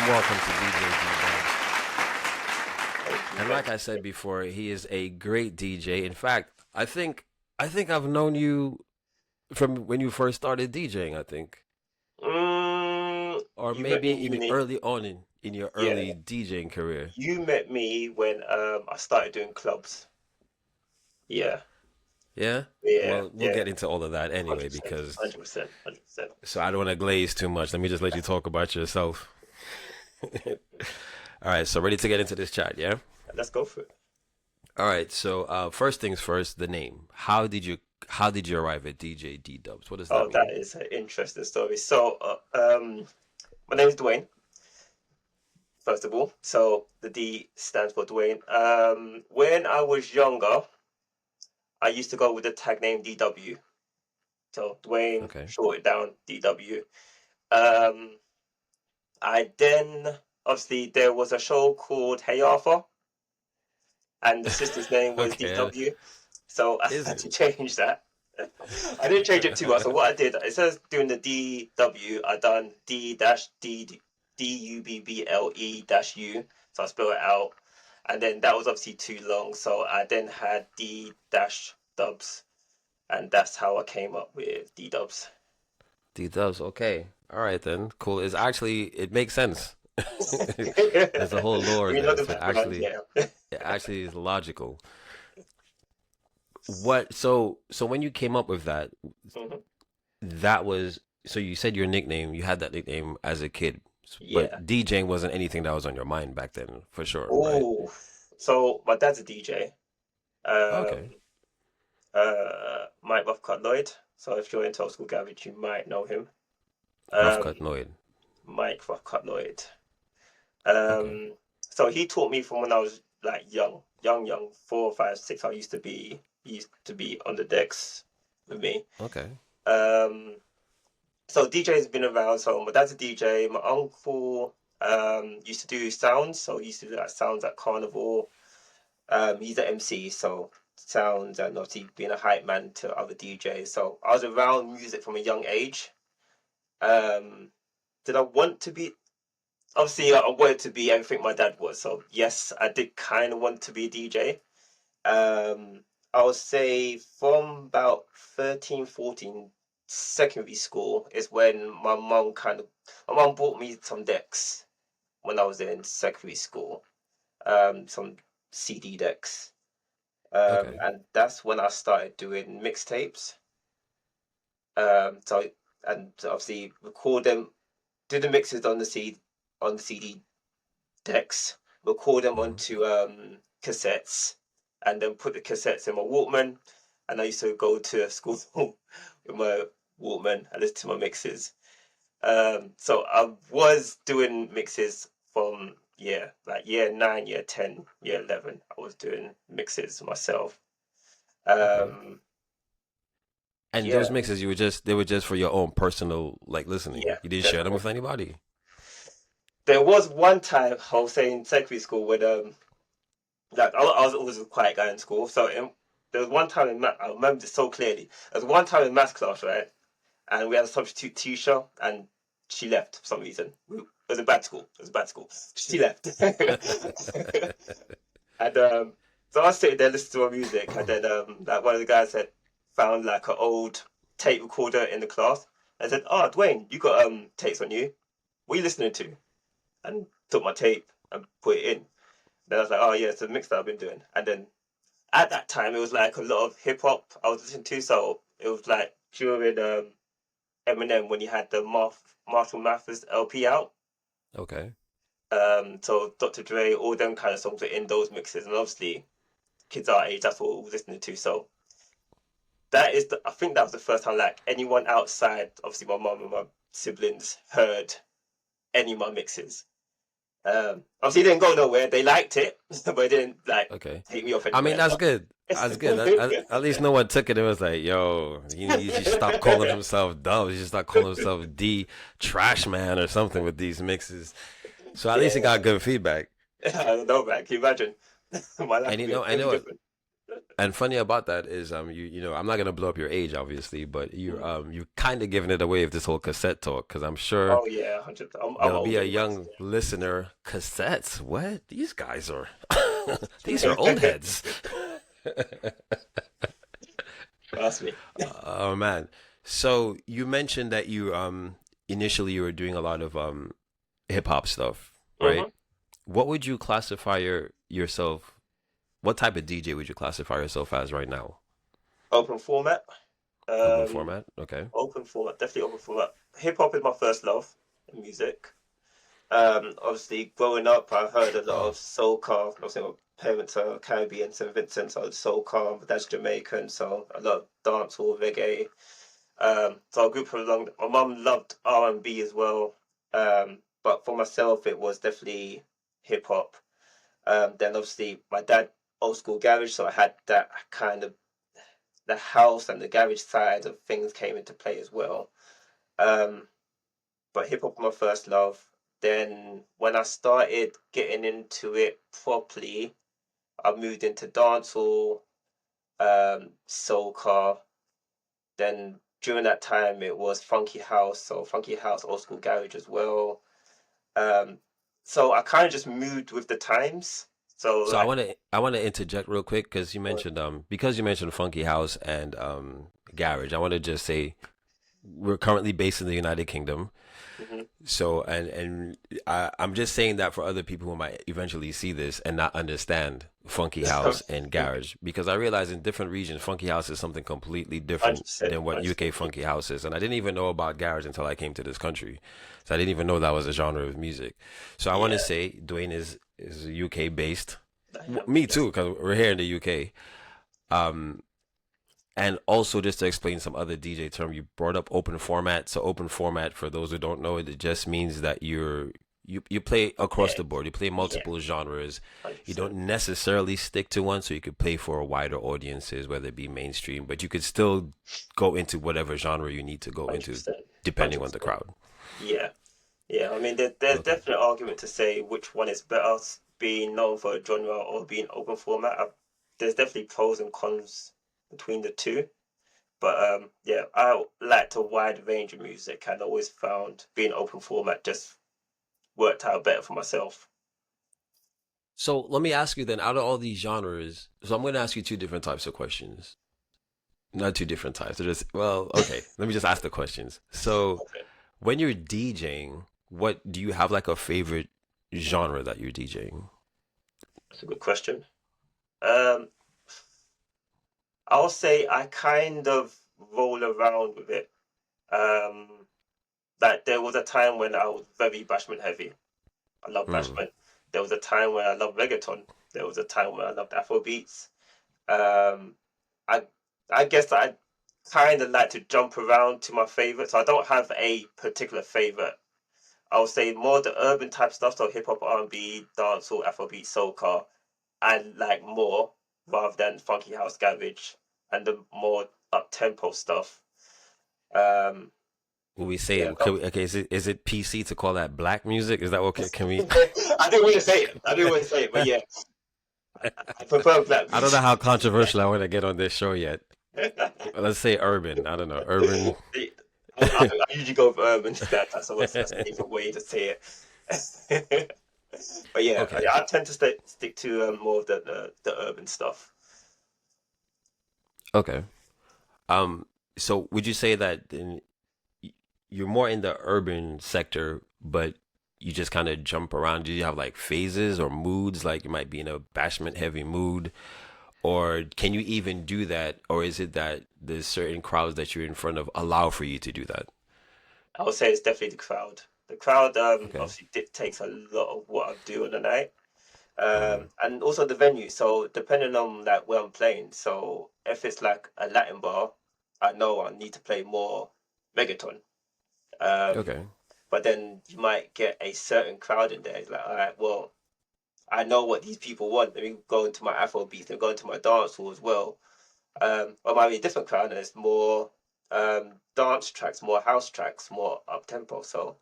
welcome to DJ D. Thank you, And thank like you. I said before, he is a great DJ. In fact, I think I've known you from when you first started DJing, I think. Or You met maybe me in even uni. early on in your Yeah, early DJing career. you met me when I started doing clubs. Yeah, Yeah? yeah, Well, we'll yeah. get into all of that anyway 100%, because 100%, 100%. so I don't want to glaze too much. Let me just let you talk about yourself. All right, so ready to get into this chat, yeah? Let's go for it. All right, so first things first, the name. How did you arrive at DJ D Dubs? What does that Oh, that mean? is an interesting story. My name is Dwayne, first of all. So the D stands for Dwayne. When I was younger, I used to go with the tag name DW. So Dwayne, Okay. short it down, DW. Um, I then obviously there was a show called Hey Arthur, and the sister's name was Okay. DW. So I Is had to it? change that. I didn't change it too much. So what I did, instead of doing the DW, I done D dash DUBBLE dash U. So I spelled it out, and then that was obviously too long. So I then had D dash dubs, and that's how I came up with D dubs. D Dubs. Okay. All right then. Cool. It makes sense. There's a whole lore We know there, the so it background, actually yeah. it actually is logical. So when you came up with that, Mhm. that was so you said your nickname, you had that nickname as a kid, Yeah. but DJing wasn't anything that was on your mind back then, for sure, right? Oh, so my dad's a DJ. Okay. Um, Mike Rothcott Lloyd. So if you're into old school garage, you might know him. Rough Um, cut Noid. Mike Rothcott Lloyd. Okay. So he taught me from when I was like young, 4, 5, 6. He used to be on the decks with me. Okay. Um, so DJ's been around. So my dad's a DJ. My uncle used to do sounds. So he used to do like sounds at Carnival. He's an MC, so sounds and obviously being a hype man to other DJs. So I was around music from a young age. Um, did I want to be? Obviously, I wanted to be everything my dad was. So yes, I did kind of want to be a DJ. Um, I would say from about 13, 14, secondary school is when my mum bought me some decks when I was in secondary school. Some CD decks. Okay. And that's when I started doing mixtapes. So and obviously record them, do the mixes on the CD decks, record them Hmm. onto cassettes, and then put the cassettes in my Walkman. And I used to go to school with my Walkman and listen to my mixes. So I was doing mixes from like year 9, year 10, year 11. I was doing mixes myself. Okay. Um, And yeah, those mixes, they were just for your own personal like listening. yeah, You didn't share them with definitely. anybody. There was one time I was saying in secondary school when like I was always a quiet guy in school. There was one time in math, I remember this so clearly. There was one time in maths class, right? And we had a substitute teacher, and she left for some reason. It was a bad school. It was a bad school. She left, and so I was sitting there listening to her music, and then like one of the guys had found like an old tape recorder in the class. I said, "Oh, Dwayne, you got tapes on you? What are you listening to?" And took my tape and put it in. Then I was like, "Oh yeah, it's a mix that I've been doing." And then at that time, it was like a lot of hip hop I was listening to. So it was like during Eminem when he had the Marshall Mathers LP out. Okay. So Dr. Dre, all them kind of songs were in those mixes, and obviously kids our age, that's what we were listening to. So I think that was the first time like anyone outside, obviously my mum and my siblings, heard any of my mixes. Obviously, it didn't go nowhere. They liked it, but it didn't like Okay. take me off I mean, anywhere. that's But good. That's good. At least no one took it and was like, yo, he should stop calling himself Dubs. He should stop calling himself D Trash Man or something with these mixes. So at least he yeah, got good feedback. I don't know, man. Can you imagine? My life And would you be know, I totally know different. And funny about that is, you know, I'm not gonna blow up your age, obviously, but you kind of giving it away with this whole cassette talk, because I'm sure Oh yeah, 100. I'm there'll be old a anyway. young listener. Cassettes? What? These guys are, these are old heads. Trust me. Oh man. So you mentioned that you initially you were doing a lot of hip hop stuff, right? Hmm. What would you classify yourself? What type of DJ would you classify yourself as right now? Open format. Open Um, format? Okay. Open format. Definitely open format. Hip hop is my first love in music. Obviously, growing up, I heard a lot of soca. Obviously, my parents are Caribbean, St. Vincent, so soca. That's Jamaican, so a lot of dancehall, reggae. So I grew up along. My mum loved R&B as well. But for myself, it was definitely hip hop. Then obviously, my dad old school garage, so I had that kind of the house and the garage side of things came into play as well. Um, but hip hop was my first love. Then when I started getting into it properly, I moved into dancehall, soca. Then during that time, it was funky house, so funky house, old school garage as well. Um, so I kind of just moved with the times. So So like, I want to interject real quick because you mentioned funky house and garage. I want to just say we're currently based in the United Kingdom. mhm. So I'm just saying that for other people who might eventually see this and not understand funky house and garage, because I realize in different regions funky house is something completely different 100%, than what UK 100%. funky house is, and I didn't even know about garage until I came to this country, so I didn't even know that was a genre of music. So I want to Yeah, say Dwayne is UK based. I am. Me too, Yes. because we're here in the UK. Um, and also, just to explain some other DJ term, you brought up open format. So open format, for those who don't know, it just means that you play across Yeah, the board. You play yeah, multiple genres. You 100%, don't necessarily stick to one, so you could play for wider audiences, whether it be mainstream, but you could still go into whatever genre you need to go into, 100%, depending on the 100%. crowd. Yeah, yeah. I mean, there's Okay. definitely an argument to say which one is better, being known for a genre or being open format. There's definitely pros and cons between the two. But yeah, I liked a wide range of music and always found being open format just worked out better for myself. So let me ask you then, out of all these genres, so I'm going to ask you two different types of questions. Not two different types. They're just, well, okay. Let me just ask the questions. So, Okay, when you're DJing, what do you have like a favorite genre that you're DJing? that's a good question. Um, I'll say I kind of roll around with it. Um, like there was a time when I was very bashment heavy. I love Mm. bashment. There was a time where I loved reggaeton. There was a time where I loved Afro beats. Um, I I guess I kind of like to jump around to my favorites. I don't have a particular favorite. I would say more the urban type stuff, so hip hop, R&B, dancehall, Afrobeat, soca, and like more rather than funky house, garage, and the more up tempo stuff. Um, When we say yeah, it, okay, is it PC to call that black music? Is that okay? Can we? I didn't want to say it. I didn't want to say it, but yeah, I prefer black I don't know music. how controversial I want to get on this show yet. Let's say urban. I don't know, urban. I usually go with urban. That's always a safer way to say it. But yeah, Okay. I tend to stick to more of the urban stuff. Okay. Um. So, would you say that you're more in the urban sector, but you just kind of jump around? Do you have like phases or moods? Like you might be in a bashment heavy mood, or can you even do that? Or is it that there's certain crowds that you're in front of allow for you to do that? I would say it's definitely the crowd. The crowd Okay. obviously dictates a lot of what I do on the night, Mm. and also the venue. So depending on like where I'm playing, so if it's like a Latin bar, I know I need to play more reggaeton. Um, Okay. but then you might get a certain crowd in there. It's like, all right, well, I know what these people want. Let me go into my Afro beats and go into my dance hall as well. Or might be a different crowd and it's more dance tracks, more house tracks, more up tempo. So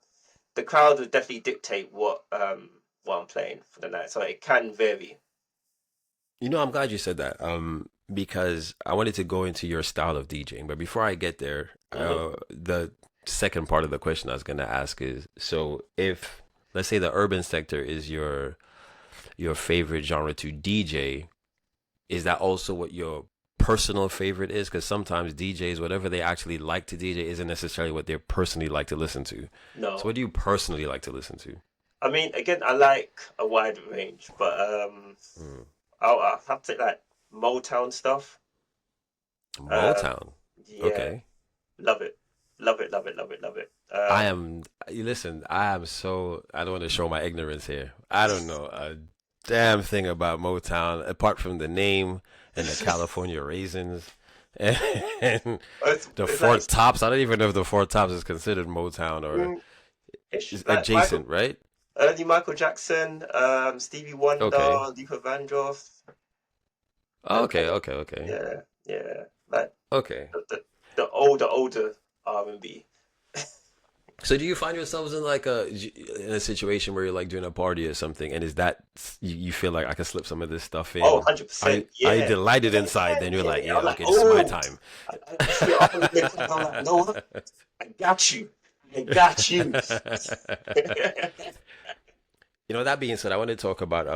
the crowd would definitely dictate what I'm playing for the night. So it can vary. You know, I'm glad you said that. because I wanted to go into your style of DJing, but before I get there, Hmm. the second part of the question I was going to ask is, so if let's say the urban sector is your favorite genre to DJ, is that also what your personal favorite is? Because sometimes DJs, whatever they actually like to DJ, isn't necessarily what they personally like to listen to. So, No, what do you personally like to listen to? I mean, again, I like a wide range, but Mm. I'll have to like Motown stuff. Um, Motown. yeah, Okay. love it, love it, love it, love it, love it. I am. Listen, I am so. I don't want to show my ignorance here. I don't know a damn thing about Motown apart from the name and the California raisins and the it's Four like Tops. I don't even know if the Four Tops is considered Motown or mm, ish, is like Michael, adjacent, right? early Michael Jackson, Stevie Wonder, Okay. Luther Vandross, Okay. and Okay. Okay. yeah, yeah, like Okay. the older R&B. So do you find yourselves in like in a situation where you're like doing a party or something, and is that you feel like I can slip some of this stuff Oh, in? Are 100%. you Yeah. delighted Yeah, inside? Then you're yeah, like, yeah. I'm yeah, like, okay, this is my oh, time. I see it up on the lip. I'm like, you know what? I got you. I got you. You know, that being said, I want to talk about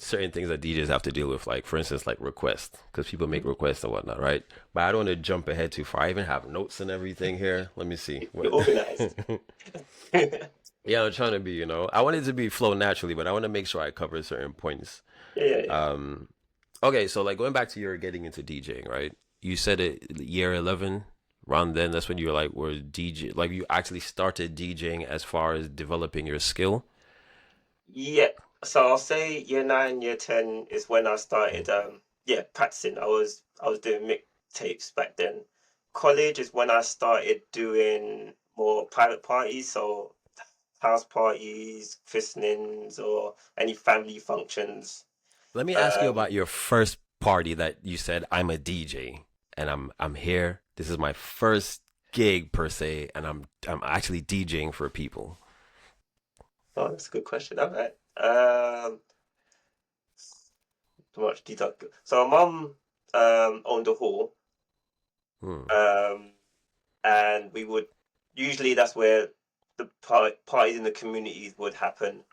certain things that DJs have to deal with, like for instance, like requests, because people make requests and whatnot, right? But I don't want to jump ahead too far. I even have notes and everything here. Let me see You're what. organized. Yeah, Yeah, I'm trying to be. I want it to be flow naturally, but I want to make sure I cover certain points. yeah, yeah. Um, okay, so like going back to your getting into DJing, right? You said it year 11, around then. That's when you were like were DJ, like you actually started DJing as far as developing your skill. Yeah. So I'll say year nine, year 10 is when I started yeah, practicing. I was doing mixtapes back then. College is when I started doing more private parties, so house parties, christenings, or any family functions. Let me ask you Um, about your first party that you said I'm a DJ and I'm here. This is my first gig per se, and I'm actually DJing for people. oh, that's a good question. All right. Too much detail. So my mum owned a hall, Hmm. um, and we would usually that's where the parties in the communities would happen.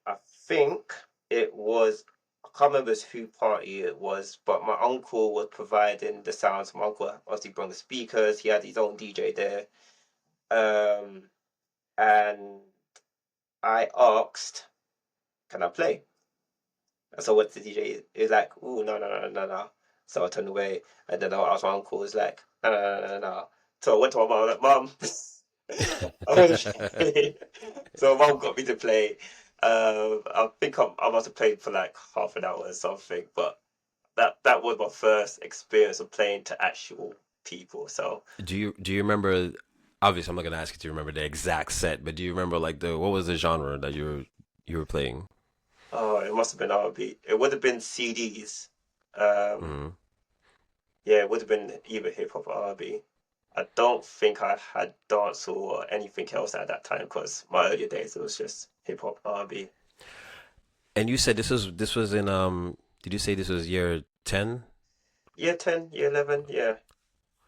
I think it was I can't remember who party it was, but my uncle was providing the sounds. My uncle obviously brought the speakers. He had his own DJ there, um, and I asked, "Can I play?" And so what the DJ is like, "Oh no no no no no." So I turned away, and then I asked my uncle, "Was like, no no no no no." So I went to my mom, like, "Mom, I want to play." So mom got me to play. I think I must have played for like half an hour or something, but that was my first experience of playing to actual people. So Do you remember? Obviously, I'm not gonna ask you to remember the exact set, but do you remember like the what was the genre that you were playing? oh, it must have been R&B. It would have been CDs. Um, Hmm. yeah, it would have been either hip hop or R&B. I don't think I had dancehall or anything else at that time because my earlier days it was just hip hop R&B. And you said this was in Did you say this was year 10? Year 10, year 11, yeah.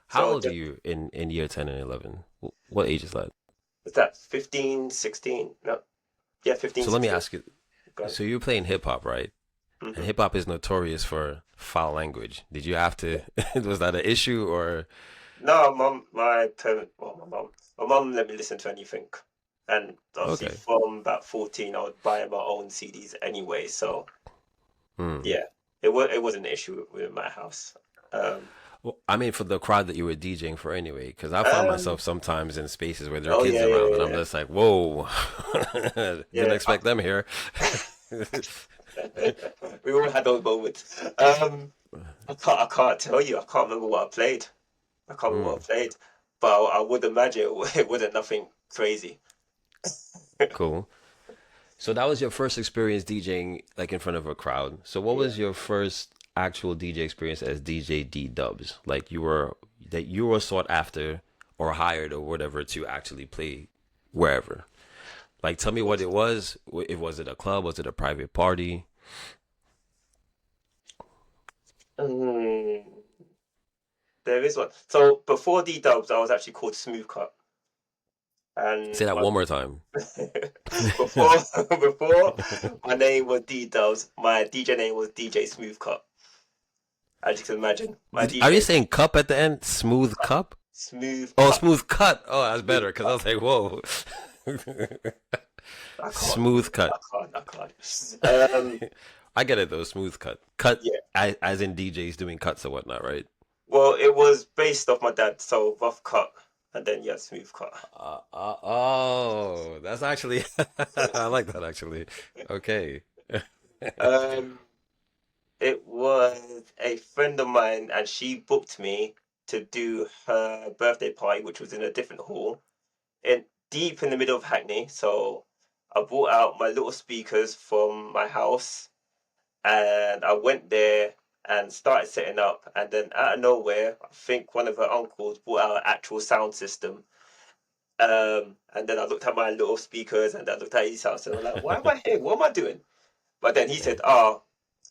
How So old are you in year 10 and 11? What age is that? is that 15, 16? No, yeah, 15, So let me 16. ask you. Go on. So you're playing hip hop, right? And Hmm. hip hop is notorious for foul language. Did you have to? Was that an issue or? No, my parent, well, my mum let me listen to anything. And obviously Okay. from about 14, I would buy my own CDs anyway. So Hmm. yeah, it wasn't an issue with my house. Um, Well, I mean, for the crowd that you were DJing for anyway, because I found um, myself sometimes in spaces where there are oh kids yeah, yeah, around, and I'm yeah, just like, whoa, didn't yeah. expect them here. We all had those moments. I can't tell you. I can't remember what I played. I can't remember Hmm. what I played, but I would imagine it wasn't nothing crazy. Cool. So that was your first experience DJing like in front of a crowd. So what Yeah. was your first actual DJ experience as DJ D Dubs? Like you were sought after or hired or whatever to actually play wherever. Like tell me what it was. Was it a club? Was it a private party? Mm, there is one. So before D Dubs, I was actually called Smooth Cut, Say and that my one more time. before before my name was D Dubs, my DJ name was DJ Smooth Cut. As you can imagine, my Are you DJ saying cup at the end? Smooth cup? Smooth Oh, Cut, smooth cut. Oh, that's Smooth better because I Cut. was like, whoa. I can't, Smooth cut. I can't. I get it though. Smooth cut. Cut Yeah. as in DJs doing cuts or whatnot, right? Well, it was based off my dad, so rough cut, and then yeah, smooth cut. Oh, that's actually I like that actually. Okay. Um, it was a friend of mine, and she booked me to do her birthday party, which was in a different hall, in deep in the middle of Hackney. So I brought out my little speakers from my house, and I went there and started setting up. And then out of nowhere, I think one of her uncles brought out an actual sound system. And then I looked at my little speakers, and I looked at his house, and I'm like, why am I here? What am I doing? But then he said, "Oh,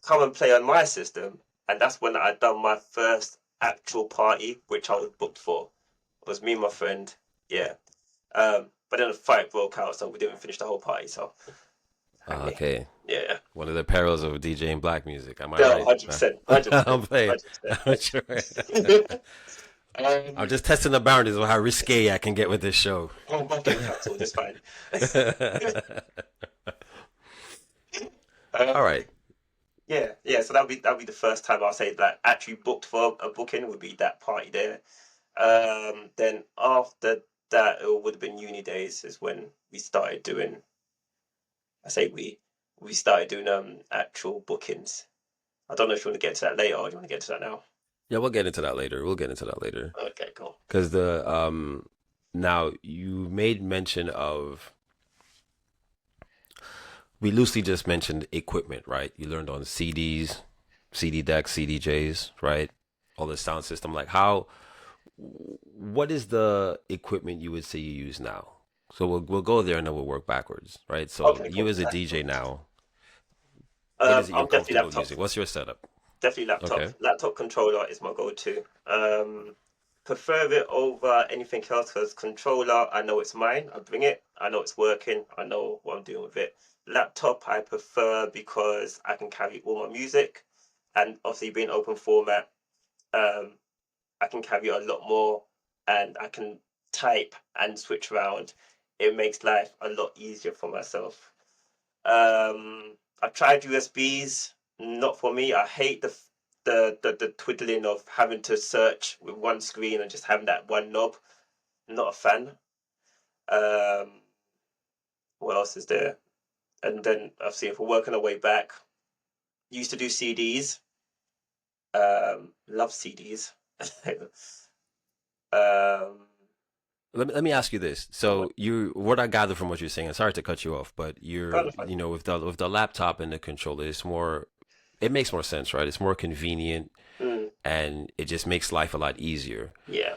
come and play on my system." And that's when I done my first actual party, which I was booked for. It was me and my friend. Yeah. But then a fight broke out, so we didn't finish the whole party. So Hackney. Okay. Yeah. One of the perils of DJing black music. Am I No, right? 100%, 100%, I'm playing. 100%, I'm sure. 100%. I'm um, just testing the boundaries of how risque I can get with this show. I'm not getting cancelled. It's fine. All um, right. yeah, yeah. So that'll be the first time I'll say that actually booked for a booking would be that party there. Then after that, it would have been uni days is when we started doing. I say we started doing actual bookings. I don't know if you want to get to that later or do you want to get to that now? Yeah, we'll get into that later. We'll get into that later. Okay, cool. Because the now you made mention of we loosely just mentioned equipment, right? You learned on CDs, CD decks, CDJs, right? All the sound system. Like how what is the equipment you would say you use now? So we'll go there and then we'll work backwards, right? So Okay, you cool. as a DJ now, what is it you're I'm definitely comfortable laptop. using? What's your setup? Definitely laptop. Okay. Laptop controller is my go-to. Prefer it over anything else because controller, I know it's mine. I bring it. I know it's working. I know what I'm doing with it. Laptop, I prefer because I can carry all my music, and obviously being open format, um, I can carry a lot more, and I can type and switch around. It makes life a lot easier for myself. I tried USBs, not for me. I hate the twiddling of having to search with one screen and just having that one knob. Not a fan. Um, what else is there? And then obviously, if we're working our way back, used to do CDs. Love CDs. um, Let me ask you this. So you, what I gather from what you're saying, and sorry to cut you off, but kind you're, of fun. with the laptop and the controller, it's more, it makes more sense, right? It's more convenient Mm, and it just makes life a lot easier. yeah,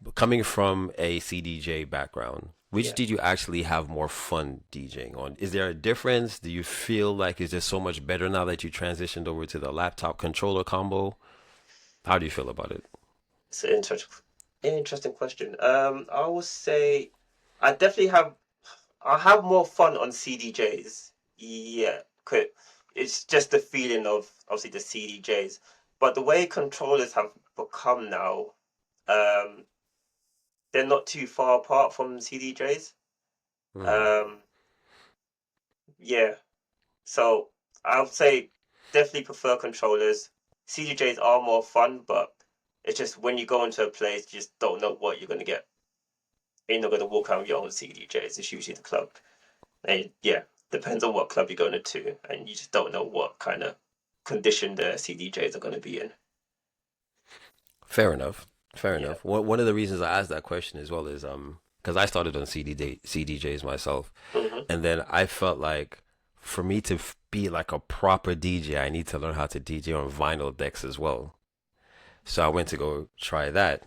But coming from a CDJ background, which yeah. did you actually have more fun DJing on? Is there a difference? Do you feel like it's just so much better now that you transitioned over to the laptop controller combo? How do you feel about it? It's an interesting question. I would say I definitely have. I have more fun on CDJs. Yeah, it's just the feeling of obviously the CDJs, but the way controllers have become now, um, they're not too far apart from CDJs. Hmm. Um, yeah, so I would say definitely prefer controllers. CDJs are more fun, but it's just when you go into a place, you just don't know what you're gonna get. You're not gonna walk around with your own CDJs. It's usually the club. And yeah, depends on what club you're going to, and you just don't know what kind of condition the CDJs are going to be in. Fair enough. Fair Yeah. enough. One of the reasons I asked that question as well is because I started on CDJs myself, Hmm. and then I felt like for me to be like a proper DJ, I need to learn how to DJ on vinyl decks as well. So I went to go try that,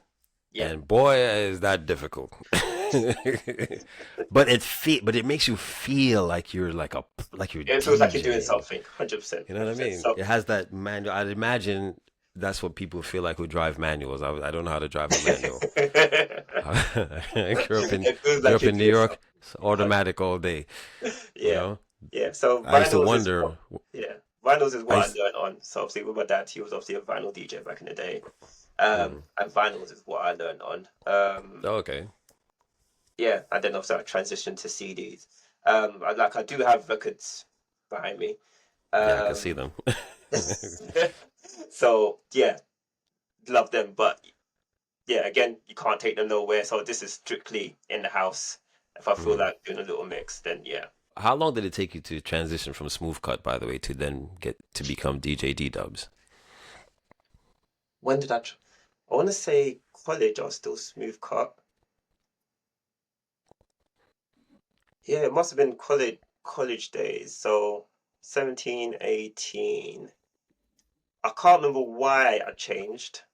Yeah. and boy, is that difficult. But it makes you feel like you're like you're It feels like you're doing DJing. something. 100%. You know what I 100%. mean? So It has that manual. I'd imagine. that's what people feel like who drive manuals. I don't know how to drive a manual. I It feels grew like up you're in New doing York, something. it's Uh, automatic all day, you yeah, know? yeah. So I used to vinyls is what, wonder, yeah, vinyls is I what I used, learned on. So obviously with my dad, he was obviously a vinyl DJ back in the day. mm, And vinyls is what I learned on. oh, okay. Yeah, and then obviously I transitioned to CDs. I do have records behind me. Yeah, I can see Um, them. so yeah, love them, but yeah, again, you can't take them nowhere. So this is strictly in the house. If I feel Mm. like doing a little mix, then yeah. How long did it take you to transition from Smooth Cut, by the way, to then get to become DJ D-Dubs? When did I want to say college. I was still smooth cut. Yeah, it must have been college days. So 17, 18. I can't remember why I changed.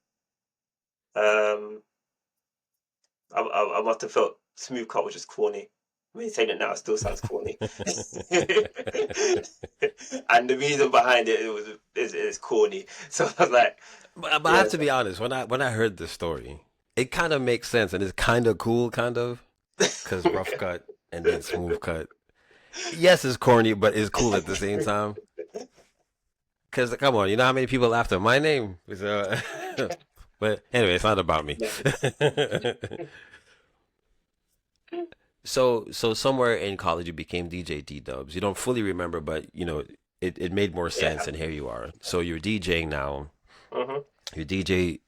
Um, I must have felt smooth cut was just corny. I mean, saying it now still sounds corny. And the reason behind it, is corny. So I was like, But I yeah, have to be honest, when I heard this story, it kind of makes sense and it's kind of cool, kind of, because rough cut and then smooth cut. Yes, it's corny, but it's cool at the same time. Because come on, you know how many people after my name? But anyway, it's not about me. So somewhere in college you became DJ D Dubs. You don't fully remember, but you know it made more sense, yeah. and here you are. So you're DJing now. Hmm. You're DJ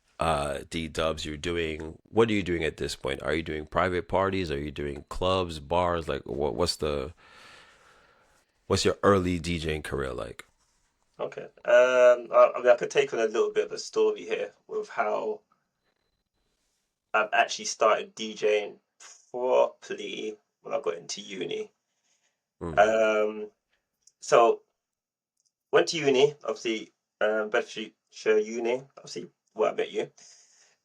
D Dubs. You're doing what are you doing at this point? Are you doing private parties? Are you doing clubs, bars? Like what's your early DJing career like? Okay. I mean, I could take on a little bit of a story here with how I've actually started DJing properly when I got into uni. Mm, Um, so went to uni, obviously, Bedfordshire Uni, obviously, where I met you,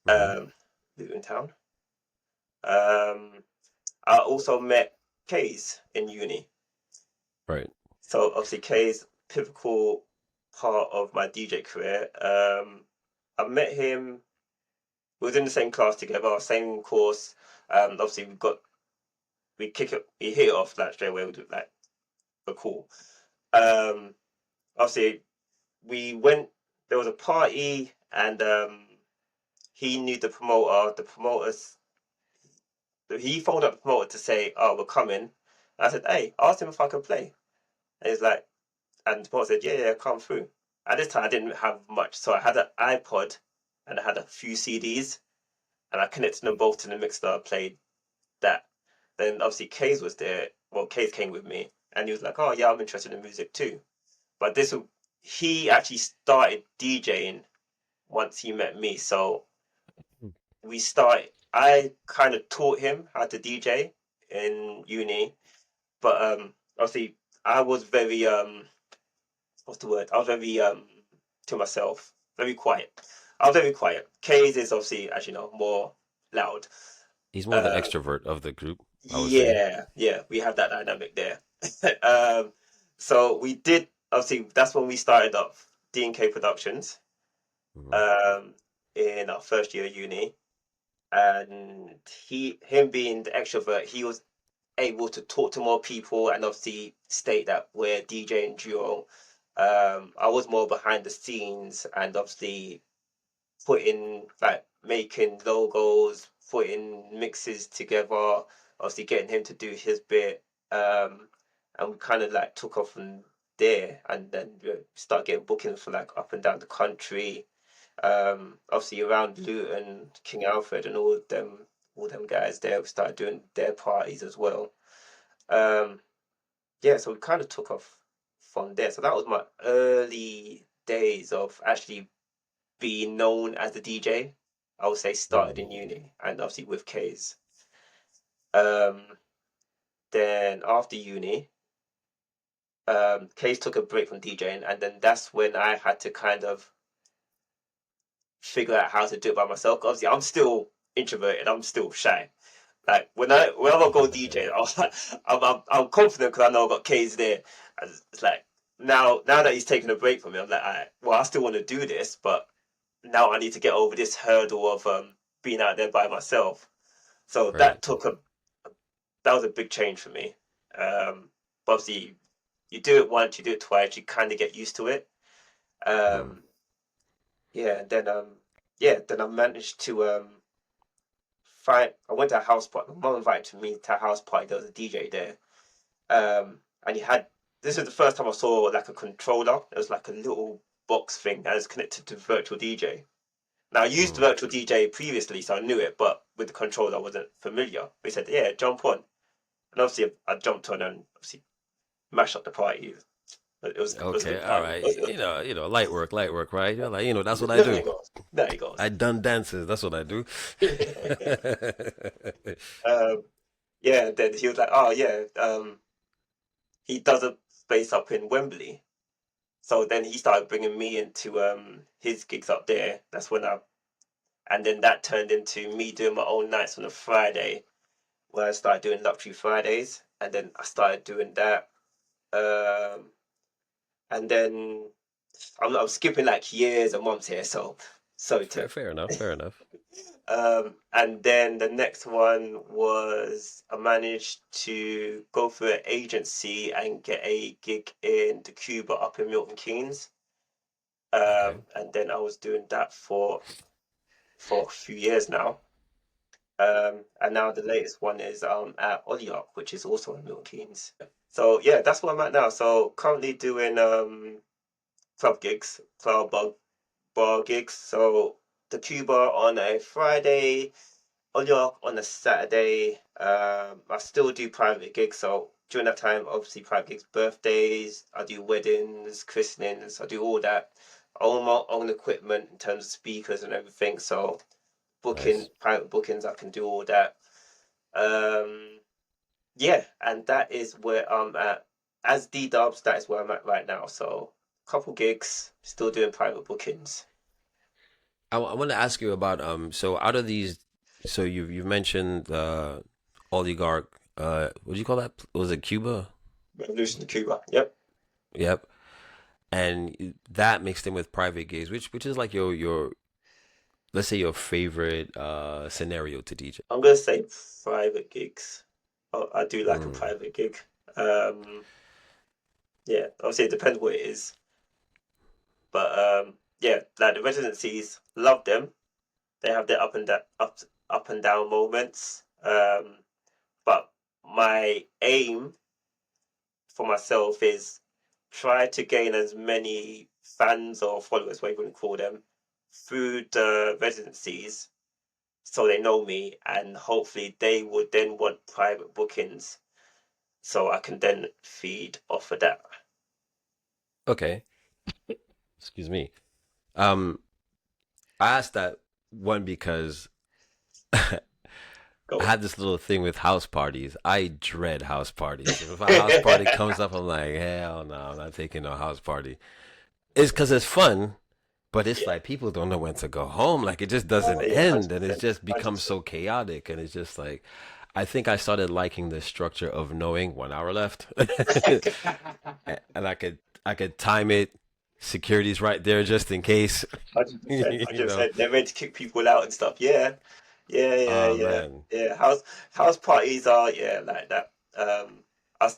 mm-hmm. Luton Town. Um, I also met Kays in uni. Right. So obviously, Kays pivotal part of my DJ career. I met him. We was in the same class together, same course. Obviously, we hit it off like straight away. We do like a cool. Um, Obviously, we went. There was a party, and he knew the promoter. The promoters. He phoned up the promoter to say, "Oh, we're coming." And I said, "Hey, ask him if I could play." And he's like, and the promoter said, "Yeah, yeah, come through." At this time, I didn't have much, so I had an iPod and I had a few CDs, and I connected them both to the mixer. I played that. Then obviously Kays was there. Well, Kays came with me, and he was like, "Oh yeah, I'm interested in music too." But he actually started DJing once he met me. So we started. I kind of taught him how to DJ in uni, but obviously I was very what's the word? I was very to myself, very quiet. I was very quiet. Kays is obviously, as you know, more loud. He's more the Uh, extrovert of the group, I would say. yeah, yeah, we have that dynamic there. um, so we did obviously that's when we started up D&K Productions Hmm. um, in our first year of uni, and him being the extrovert, he was able to talk to more people and obviously state that we're DJing duo. I was more behind the scenes and obviously putting like making logos, putting mixes together, obviously getting him to do his bit. And we kind of like took off from there and then start getting bookings for like up and down the country. Obviously around Luton, King Alfred and all them guys there we started doing their parties as well. Um, yeah, so we kind of took off from there. So that was my early days of actually being known as a DJ. I would say started in Hmm. uni and obviously with K's. Um, then after uni, K's took a break from DJing, and then that's when I had to kind of figure out how to do it by myself. Obviously, I'm still introverted. I'm still shy. Like whenever I go DJ, I'm confident because I know I've got K's there. And it's like now that he's taking a break from me, I'm like, all right, well, I still want to do this, but now I need to get over this hurdle of being out there by myself. So Right. that was a big change for me. But obviously, you do it once, you do it twice, you kind of get used to it. Mm. Um, yeah, and then then I managed to find. I went to a house party. My mom invited me to a house party. There was a DJ there, and he had. This is the first time I saw like a controller. It was like a little box thing that was connected to virtual DJ. Now I used Mm. virtual DJ previously, so I knew it, but with the controller I wasn't familiar. He said, "Yeah, jump on," and obviously I jumped on and obviously mashed up the party. It was Okay, good all fun. It right. was good fun. Light work, right? You're like, that's what I There do. he goes. There he goes. I done dances. That's what I do. um, yeah. Then he was like, "Oh yeah." He does a space up in Wembley. So then he started bringing me into his gigs up there. That's when I and then that turned into me doing my own nights on a Friday when I started doing Luxury Fridays, and then I started doing that. Um, and then I'm skipping like years and months here, so sorry Fair, to. fair enough. Fair enough. And then the next one was I managed to go through an agency and get a gig in the Cuba up in Milton Keynes. Okay. And then I was doing that for a few years now. And now the latest one is at Olyok, which is also in Milton Keynes. So yeah, that's what I'm at now. So currently doing club gigs, bar gigs. So the Cuba on a Friday, Olyok on a Saturday. I still do private gigs. So during that time, obviously private gigs, birthdays, I do weddings, christenings, I do all that. I own my own equipment in terms of speakers and everything. So booking Nice. private bookings, I can do all that. Um, yeah, and that is where I'm at. As D Dubs, that is where I'm at right now. So couple gigs, still doing private bookings. I want to ask you about so out of these, so you've mentioned oligarch, what do you call that? Was it Cuba? Revolution to Cuba. Yep. Yep. And that mixed in with private gigs, which is like your let's say your favorite scenario to DJ. I'm gonna say private gigs. I do like a Mm. private gig. Um, yeah, obviously it depends what it is, but yeah, like the residencies, love them. They have their up and down moments. But my aim for myself is try to gain as many fans or followers, whatever you want to call them, through the residencies so they know me and hopefully they would then want private bookings so I can then feed off of that. Okay. Excuse me. Um, I asked that one because I Go on. had this little thing with house parties. I dread house parties. If a house party comes up, I'm like, hell no, I'm not taking no house party. It's because it's fun, but it's Yeah. like people don't know when to go home. Like it just doesn't Oh yeah, end, and it 100%. just becomes 100%. so chaotic. And it's just like, I think I started liking the structure of knowing 1 hour left, and I could time it. Security's right there just in case. 100%. you know. 100%. They're ready to kick people out and stuff. Yeah. Yeah, yeah, Oh yeah. man. Yeah. House parties are yeah like that. I,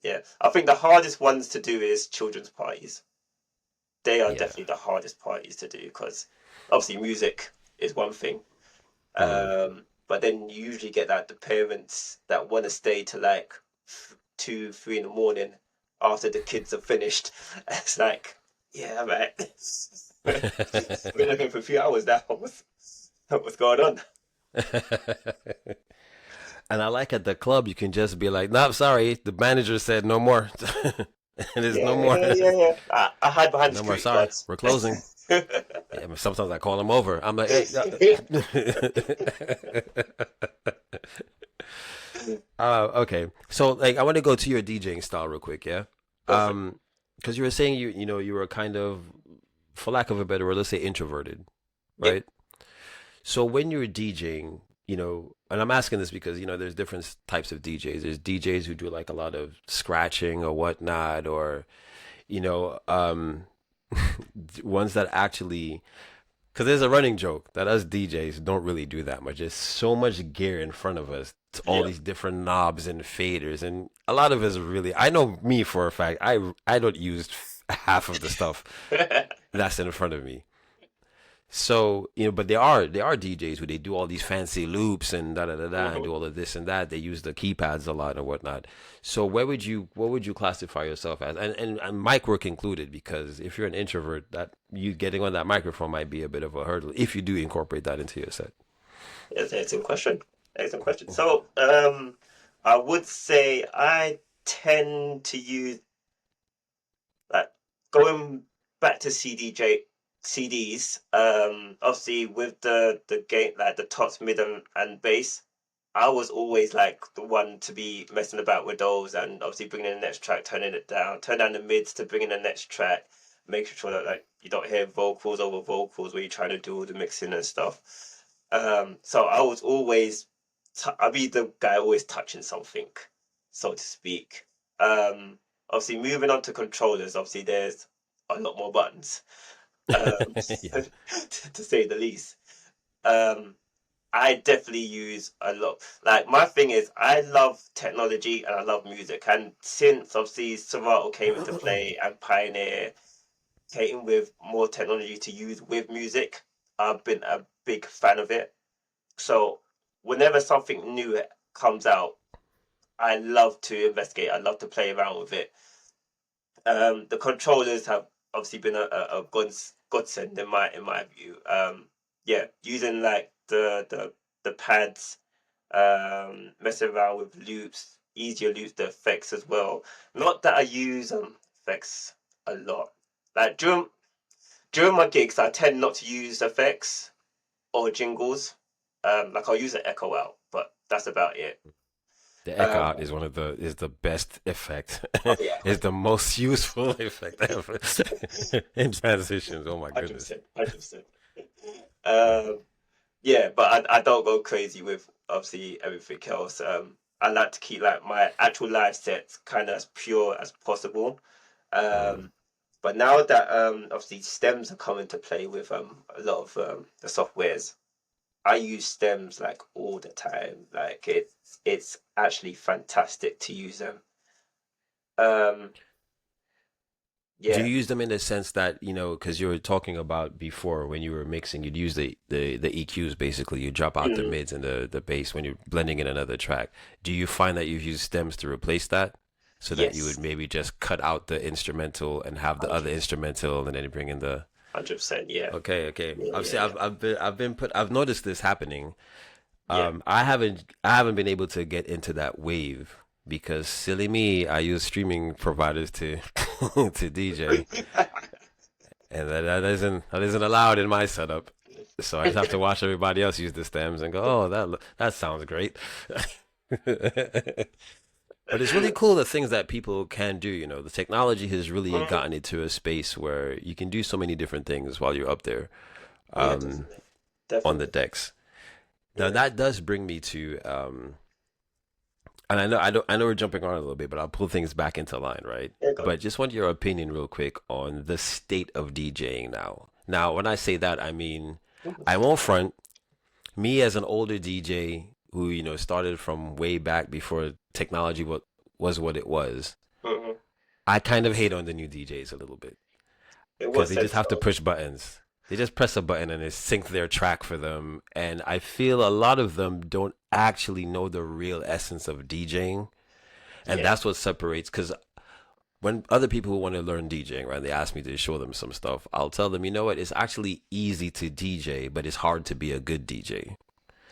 yeah. I think the hardest ones to do is children's parties. They are Yeah. definitely the hardest parties to do because obviously music is one thing. Mm. But then you usually get like the parents that want to stay to like 2, 3 in the morning after the kids are finished. It's like, yeah, right. We're looking for a few hours now. What's going on? And I like at the club you can just be like, "No, sorry, the manager said no more." And there's no Yeah, more, yeah, yeah, yeah. I hide behind the no more. security Sorry, guards. we're closing. Yeah, but sometimes I call them over. I'm like, "Hey." Okay. So like, I want to go to your DJing style real quick, yeah. Go for it. Because you were saying you were kind of, for lack of a better word, let's say introverted, Yep. right? So when you're DJing, and I'm asking this because there's different types of DJs. There's DJs who do like a lot of scratching or whatnot, or you know, um, Ones that actually, because there's a running joke that us DJs don't really do that much. There's so much gear in front of us, it's all Yeah. these different knobs and faders, and a lot of us really. I know me for a fact. I don't use half of the stuff that's in front of me. So, but there are DJs who they do all these fancy loops and da da da da and Mhm. do all of this and that. They use the keypads a lot and whatnot. So what would you classify yourself as? And mic work included, because if you're an introvert, that you getting on that microphone might be a bit of a hurdle if you do incorporate that into your set. Yes, excellent question. Excellent question. So, I would say I tend to use like going back to CDs. Obviously with the game like the tops, mid, and bass. I was always like the one to be messing about with those, and obviously bringing in the next track, turning it down, turn down the mids to bring in the next track, making sure that like you don't hear vocals over vocals where you're trying to do all the mixing and stuff. So I was always, I'd be the guy always touching something, so to speak. Um, Obviously moving on to controllers, obviously there's a lot more buttons, um, Yeah. to say the least. Um, I definitely use a lot. Like my thing is, I love technology and I love music. And since obviously Serato came into play and Pioneer came with more technology to use with music, I've been a big fan of it. So whenever something new comes out, I love to investigate. I love to play around with it. The controllers have obviously been a godsend in my view. Yeah, using like the pads, messing around with loops, easier loops, the effects as well. Not that I use effects a lot. Like during my gigs, I tend not to use effects or jingles. Like I'll use an echo out, but that's about it. The echo Um, out is the best effect. oh yeah, It's the most useful effect ever in transitions. Oh my hundred goodness. percent, 100%. Um, yeah, but I don't go crazy with obviously everything else. I like to keep like my actual live sets kind of as pure as possible. Mm. Um, but now that obviously stems are coming to play with a lot of the softwares, I use stems like all the time. Like it's actually fantastic to use them. Um, Do you yeah. use them in the sense that, because you were talking about before when you were mixing, you'd use the EQs basically. You drop out the Mm, mids and the bass when you're blending in another track. Do you find that you've used stems to replace that? So that you would yes. maybe just cut out the instrumental and have the other 100%. instrumental and then bring in the. 100%. Yeah. Okay, okay. Yeah. I've Yeah. seen, Yeah. I've noticed this happening. Yeah. I haven't been able to get into that wave because silly me, I use streaming providers to to DJ, and that isn't allowed in my setup. So I just have to watch everybody else use the stems and go, oh, that sounds great. But it's really cool the things that people can do. The technology has really Mm, gotten into a space where you can do so many different things while you're up there, yeah. um, Definitely. on the Definitely. decks. Now Yeah. that does bring me to, and I know we're jumping on a little bit, but I'll pull things back into line, right? Yeah. Go on. But just want your opinion real quick on the state of DJing now. Now, when I say that, I mean I won't front. Me as an older DJ who started from way back before technology was what it was. Mhm. I kind of hate on the new DJs a little bit In what because they just sense have to though? push buttons. They just press a button and it sync their track for them. And I feel a lot of them don't actually know the real essence of DJing. And Yeah. that's what separates, because when other people who want to learn DJing, right, they ask me to show them some stuff, I'll tell them, you know what, it's actually easy to DJ, but it's hard to be a good DJ.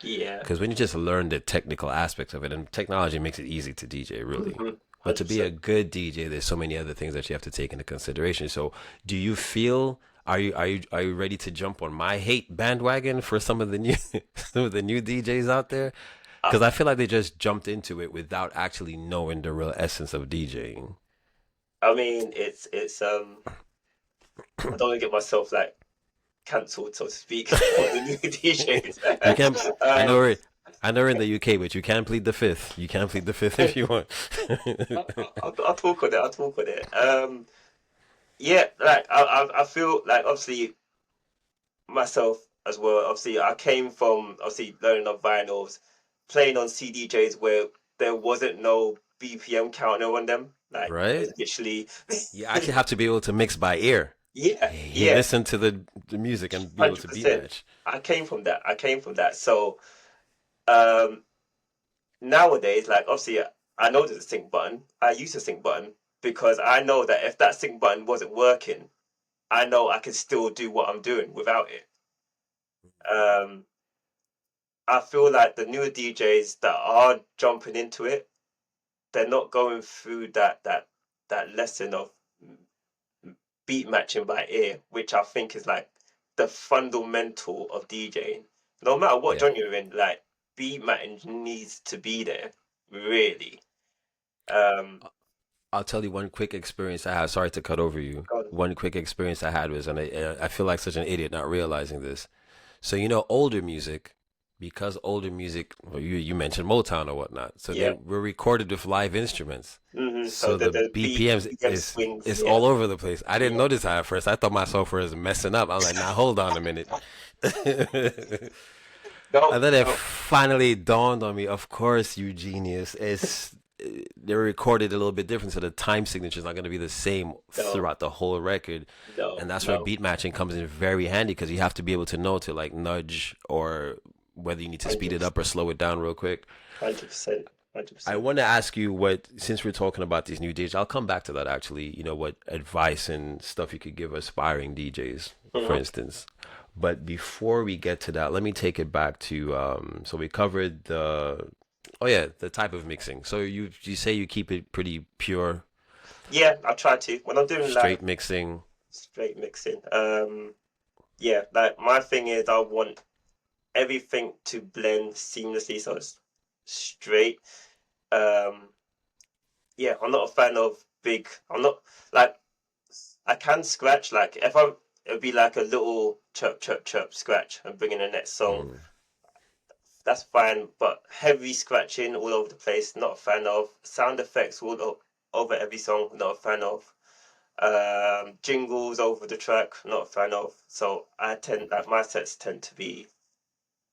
Yeah. Because when you just learn the technical aspects of it, and technology makes it easy to DJ, really. Mhm. But to be a 100%. good DJ, there's so many other things that you have to take into consideration. So, do you feel are you ready to jump on my hate bandwagon for some of the new some of the new DJs out there? I, Because I feel like they just jumped into it without actually knowing the real essence of DJing. I mean, it's. I don't want to get myself like cancelled, so to speak, for the new DJs. You can. I know um, we're. I know we're in the UK, but you can plead the fifth. You can plead the fifth if you want. I'll talk on it. I'll talk on it. yeah, like I feel like obviously myself as well. Obviously, I came from obviously learning on vinyls, playing on CDJs where there wasn't no BPM counter on them. Like it Right? was literally, You actually have to be able to mix by ear. yeah, You yeah, listen to the music and be able to beat 100%. match. I came from that. I came from that. So um nowadays, like obviously, I know there's a sync button. I use a sync button because I know that if that sync button wasn't working, I know I can still do what I'm doing without it. Um, I feel like the newer DJs that are jumping into it, they're not going through that lesson of beat matching by ear, which I think is like the fundamental of DJing. No matter what Yeah. genre you're in, like beat matching needs to be there, really. Um, I'll tell you one quick experience I had. Sorry to cut over you. God, One quick experience I had was, and I feel like such an idiot not realizing this. So older music, because older music, well, you mentioned Motown or whatnot. So they yeah. were recorded with live instruments. So So the the the BPMs BPM swings, is yeah, all over the place. I didn't yeah. notice that at first. I thought my software was messing up. I was like, nah, hold on a minute. No, And then it no, finally dawned on me, of course, you genius. They're recorded a little bit different, so the time signature is not going to be the same no, throughout the whole record. no, And that's where no. beat matching comes in very handy because you have to be able to know to like nudge or whether you need to speed it up or 100%, slow it down real quick. 100%, I 100%. want to ask you what, since we're talking about these new DJs, I'll come back to that actually. What advice and stuff you could give aspiring DJs, for Hmm. instance. But before we get to that, let me take it back to so we covered oh yeah, the type of mixing. So you say you keep it pretty pure, Yeah, I try to when I'm doing live straight mixing. straight mixing. Yeah, like my thing is I want everything to blend seamlessly, so it's straight. Um, yeah, I'm not a fan of big. I'm not like I can scratch like if I it'd be like a little chirp chirp chirp scratch and bring in the next song. Mm. That's fine, but heavy scratching all over the place, not a fan of. Sound effects over every song, not a fan of. Jingles over the track, not a fan of. So I tend like my sets tend to be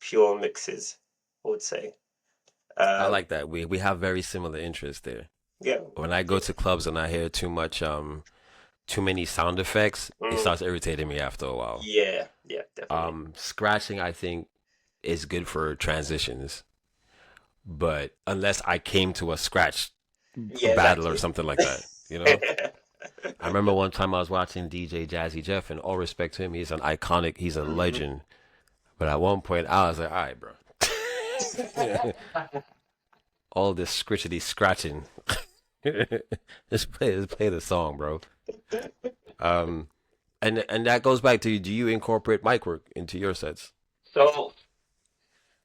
pure mixes, I would say. I Um, like that. We have very similar interests there. yeah, When I go yeah, to clubs and I hear too many sound effects, it mm, starts irritating me after a while. yeah, yeah, definitely. Scratching I think is good for transitions, but unless I came to a scratch Yeah, battle or exactly. something like that. I remember one time I was watching DJ Jazzy Jeff, and all respect to him, he's an iconic, he's a Mhm. legend. But at one point, I was like, all right, bro. All this scritchety scratching. Just play the song, bro. Um, and that goes back to, do you incorporate mic work into your sets? So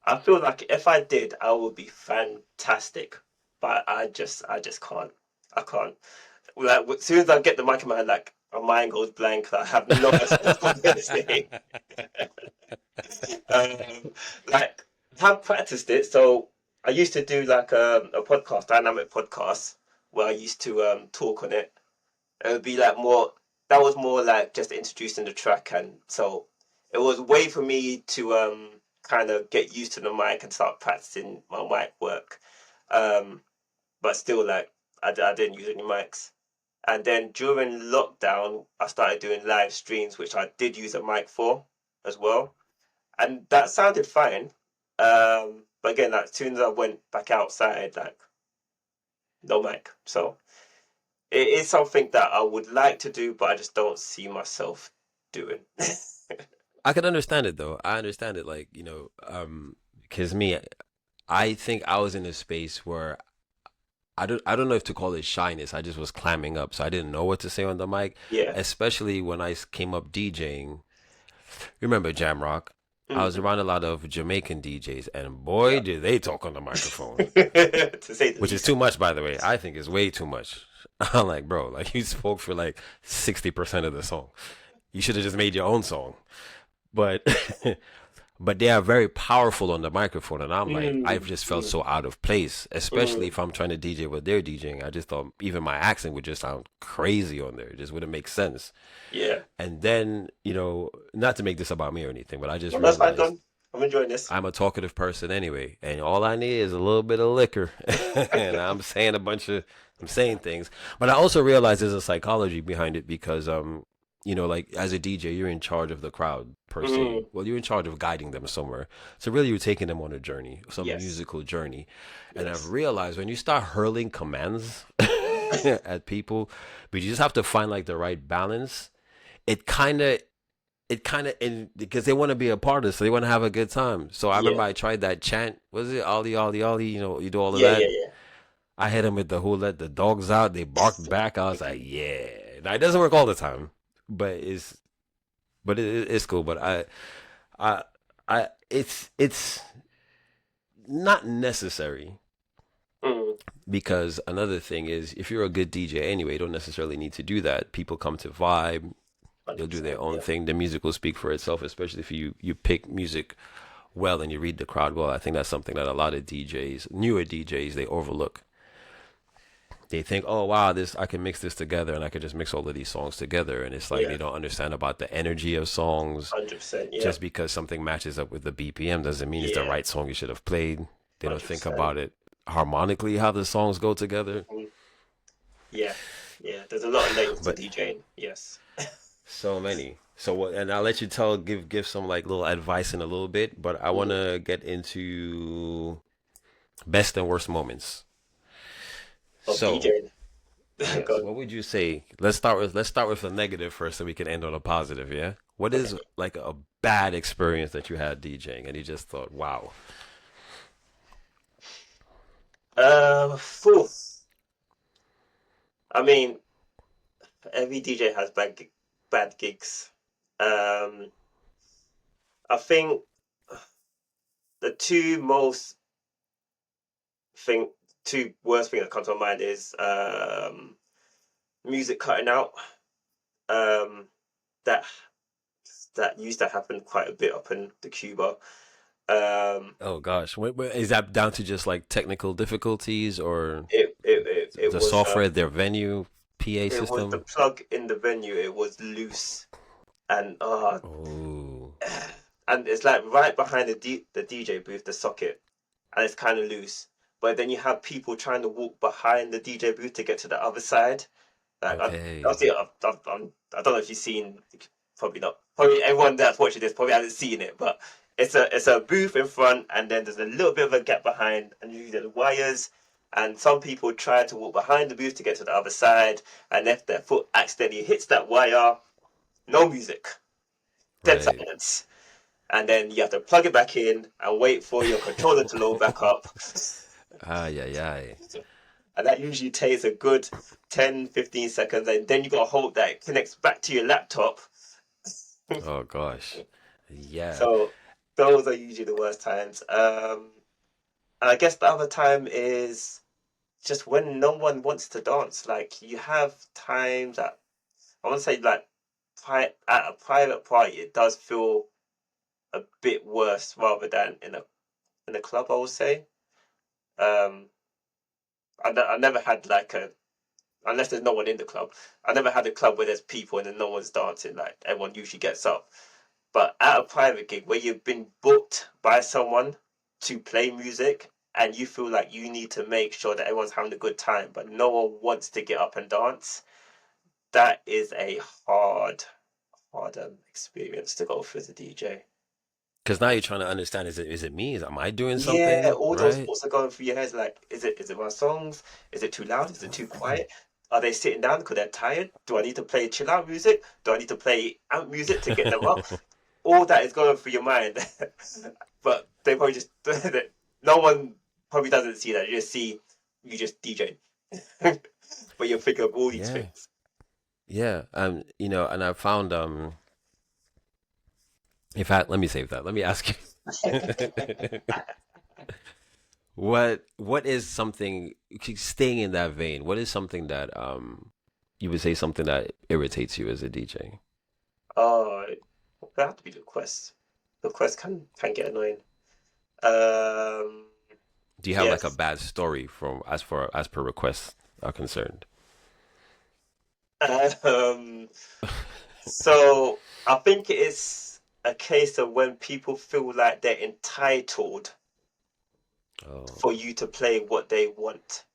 I feel like if I did, I would be fantastic. But I just can't. I can't. Like as soon as I get the mic in my hand, like my mind goes blank. I have no idea what I'm gonna say. Um, like have practiced it. So I used to do like a podcast, dynamic podcast, where I used to talk on it. It would be like more. That was more like just introducing the track, and so it was a way for me to kind of get used to the mic and start practicing my mic work. Um, but still, like I didn't use any mics. And then during lockdown, I started doing live streams, which I did use a mic for as well, and that sounded fine. But again, like, as soon as I went back outside, like no mic. So it is something that I would like to do, but I just don't see myself doing. I can understand it though. I understand it, like, because me, I think I was in a space where I don't know if to call it shyness. I just was clamming up, so I didn't know what to say on the mic, Yeah. especially when I came up DJing. Remember Jamrock? I was Hmm. around a lot of Jamaican DJs, and boy, Yeah. did they talk on the microphone, To say the which is least. too much, by the way. I think is way too much. I'm like, bro, like you spoke for like 60% of the song. You should have just made your own song. But but they are very powerful on the microphone, and I'm like, I've Mm, just felt mm, so out of place, especially mm. if I'm trying to DJ what they're DJing. I just thought even my accent would just sound crazy on there. It just wouldn't make sense. Yeah. And then, not to make this about me or anything, but I just No, that's fine, realized Don. I'm enjoying this. I'm a talkative person anyway, and all I need is a little bit of liquor, and I'm saying things. But I also realize there's a psychology behind it because, like as a DJ, you're in charge of the crowd per se. Mm, Well, you're in charge of guiding them somewhere. So really, you're taking them on a journey, some yes. musical journey. And I've Yes. realized when you start hurling commands at people, but you just have to find like the right balance. It kind of and because they want to be a part of it, so they want to have a good time. So I remember Yeah. I tried that chant. Was it Ollie, Ollie, Ollie? You do all of Yeah, yeah, that. yeah. I hit them with the who let the dogs out. They barked back. I was like, yeah. Now it doesn't work all the time, but it's cool. But I, it's not necessary Mm, because another thing is if you're a good DJ anyway, you don't necessarily need to do that. People come to vibe. They'll do their 100%. own Yeah. thing. The music will speak for itself, especially if you pick music well and you read the crowd well. I think that's something that a lot of DJs, newer DJs, they overlook. They think, oh wow, this I can mix this together and I could just mix all of these songs together, and it's like Yeah. they don't understand about the energy of songs. 100%. Yeah. Just because something matches up with the BPM doesn't mean it's the Yeah. right song you should have played. They don't think 100%. about it harmonically how the songs go together. Mm, yeah. Yeah. There's a lot of layers to But DJing. Yes. so many. So what? And I'll let you give some like little advice in a little bit. But I want Mm. to get into best and worst moments. Of So DJing. yes, Go. what would you say? Let's start with the negative first, so we can end on a positive. Yeah. What is Okay. like a bad experience that you had DJing, and you just thought, wow. Phew. I mean, every DJ has bad gigs. Um, I think the thing, two worst things that come to my mind is music cutting out. Um, that that used to happen quite a bit up in the Cuba. Um, Oh gosh, is that down to just like technical difficulties or it the was software, their venue, PA it was the system? plug in the venue. It was loose and Oh, and it's like right behind the DJ booth, the socket, and it's kind of loose. But then you have people trying to walk behind the DJ booth to get to the other side. Like okay. obviously, I don't know if you've seen. Probably not. Probably everyone that's watching this probably hasn't seen it, but it's a booth in front, and then there's a little bit of a gap behind, and usually there's wires. And some people try to walk behind the booth to get to the other side, and if their foot accidentally hits that wire, no music, dead Right. silence. And then you have to plug it back in and wait for your controller to load back up. Ay, ay, ay. And that usually takes a good 10, 15 seconds. And then you got to hope that it connects back to your laptop. Oh gosh. Yeah. So those are usually the worst times. And I guess the other time is just when no one wants to dance. Like you have times that I want to say like at a private party, it does feel a bit worse rather than in a club. I would say. Um, I never had like a unless there's no one in the club. I never had a club where there's people and then no one's dancing. Like everyone usually gets up. But at a private gig where you've been booked by someone to play music and you feel like you need to make sure that everyone's having a good time, but no one wants to get up and dance, that is a hard experience to go through as a DJ. Because now you're trying to understand: is it me? Am I doing Yeah, something all those right? thoughts are going through your head. Like, is it my songs? Is it too loud? Is it too quiet? Are they sitting down because they're tired? Do I need to play chill out music? Do I need to play amp music to get them up? All that is going through your mind. But they probably just no one probably doesn't see that. You just see you just DJ, but you're thinking of all these Yeah. things. Yeah. And I found in fact, let me save that. Let me ask you. What is something staying in that vein? What is something that you would say something that irritates you as a DJ? Oh, that have to be the quest. requests can get annoying. Um, Do you have like a yes. bad story from as per requests are concerned? Um, so I think it's a case of when people feel like they're entitled Oh, for you to play what they want.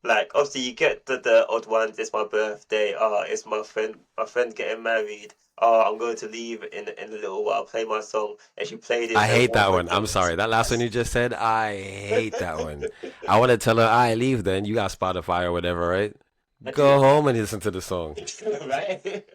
Like obviously you get the odd ones. It's my birthday. It's my friend getting married. I'm going to leave in a little while. Play my song. And she played it. I hate Everyone that one. I'm forgets. sorry. That last one you just said, I hate that one. I want to tell her, I leave then. You got Spotify or whatever, right? I Go do. home and listen to the song. Right?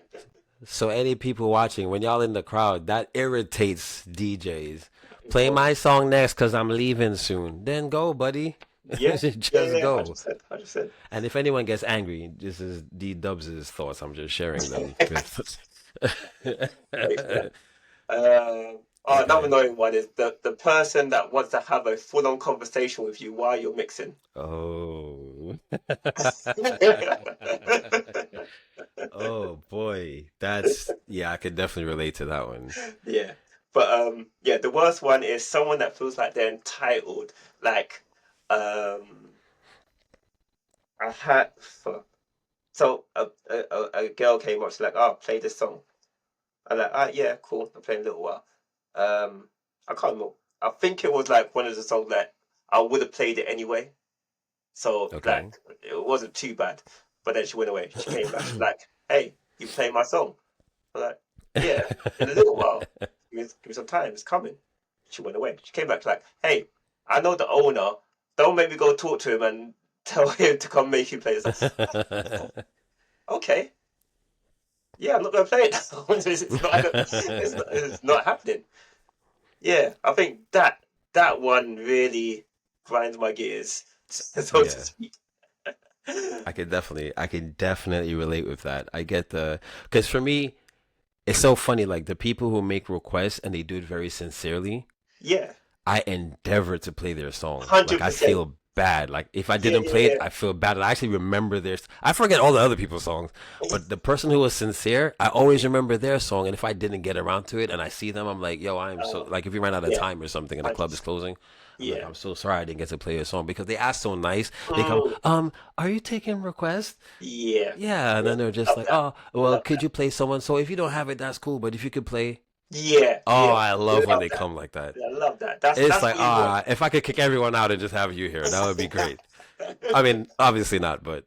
So, any people watching, when y'all in the crowd, that irritates DJs. Play Well, my song next because I'm leaving soon. Then go, buddy. yeah, yeah, Just yeah, go. 100%, 100%. And if anyone gets angry, this is D Dubs' thoughts. I'm just sharing them. Wait for that. Another Okay. annoying one is the person that wants to have a full-on conversation with you while you're mixing. Oh. Oh boy. Yeah, I could definitely relate to that one. Yeah. But yeah, the worst one is someone that feels like they're entitled. Like um I had so a girl came up, she's like, "Oh, play this song." I'm like, "Ah, yeah, cool. I'm playing a little while." Um, I can't remember. I think it was like one of the songs that I would have played it anyway. So Okay. like it wasn't too bad. But then she went away. She came back. She's like, "Hey, you play my song?" I'm like, "Yeah, in a little while. Give me some time. It's coming." She went away. She came back like, "Hey, I know the owner. Don't make me go talk to him and tell him to come make you play this." Okay, yeah, I'm not gonna play it now. It's not happening. Yeah, I think that one really grinds my gears, so to Yeah. speak. I can definitely relate with that. I get because for me, it's so funny. Like the people who make requests and they do it very sincerely, Yeah, I endeavor to play their song. Like I 100%. feel bad. Like if I Yeah, didn't play it, yeah, I feel bad. And I actually remember theirs. I forget all the other people's songs, yeah. but the person who was sincere, I always remember their song. And if I didn't get around to it and I see them, I'm like, yo, I am so Uh, like if we ran out of yeah, time or something and the club is 100%. closing, I'm like, Yeah. I'm so sorry I didn't get to play your song because they asked so nice. They come, Mm, are you taking requests? yeah. Yeah, and Yeah. then they're just Love like, that. oh, well, Love could that. you play someone? So if you don't have it, that's cool. But if you could play, Yeah, oh, yeah. I love when Love they that. come like that. Yeah, love that. That's It's that's like, what you want. if I could kick everyone out and just have you here, that would be great. I mean, obviously not, but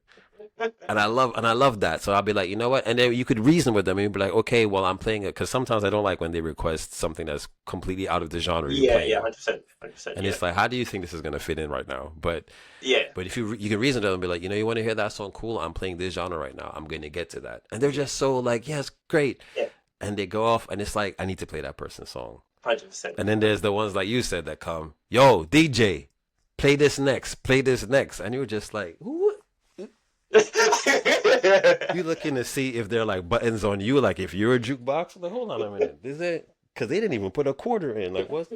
and I love that. So I'll be like, you know what? And then you could reason with them and you'd be like, okay, well, I'm playing it because sometimes I don't like when they request something that's completely out of the genre you're Yeah, yeah, playing. 100%. 100%. And Yeah. it's like, how do you think this is gonna fit in right now? Yeah. But if you can reason to them and be like, you know, you want to hear that song? Cool. I'm playing this genre right now. I'm gonna get to that. And they're Yeah. just so like, yes, great. Yeah. And they go off, and it's like, I need to play that person's song. 100%. And then there's the ones like you said that come, yo, DJ, play this next, and you're just like, who? You looking to see if they're like buttons on you, like if you're a jukebox. I'm like, hold on a minute, is it? Because they didn't even put a quarter in. Like what?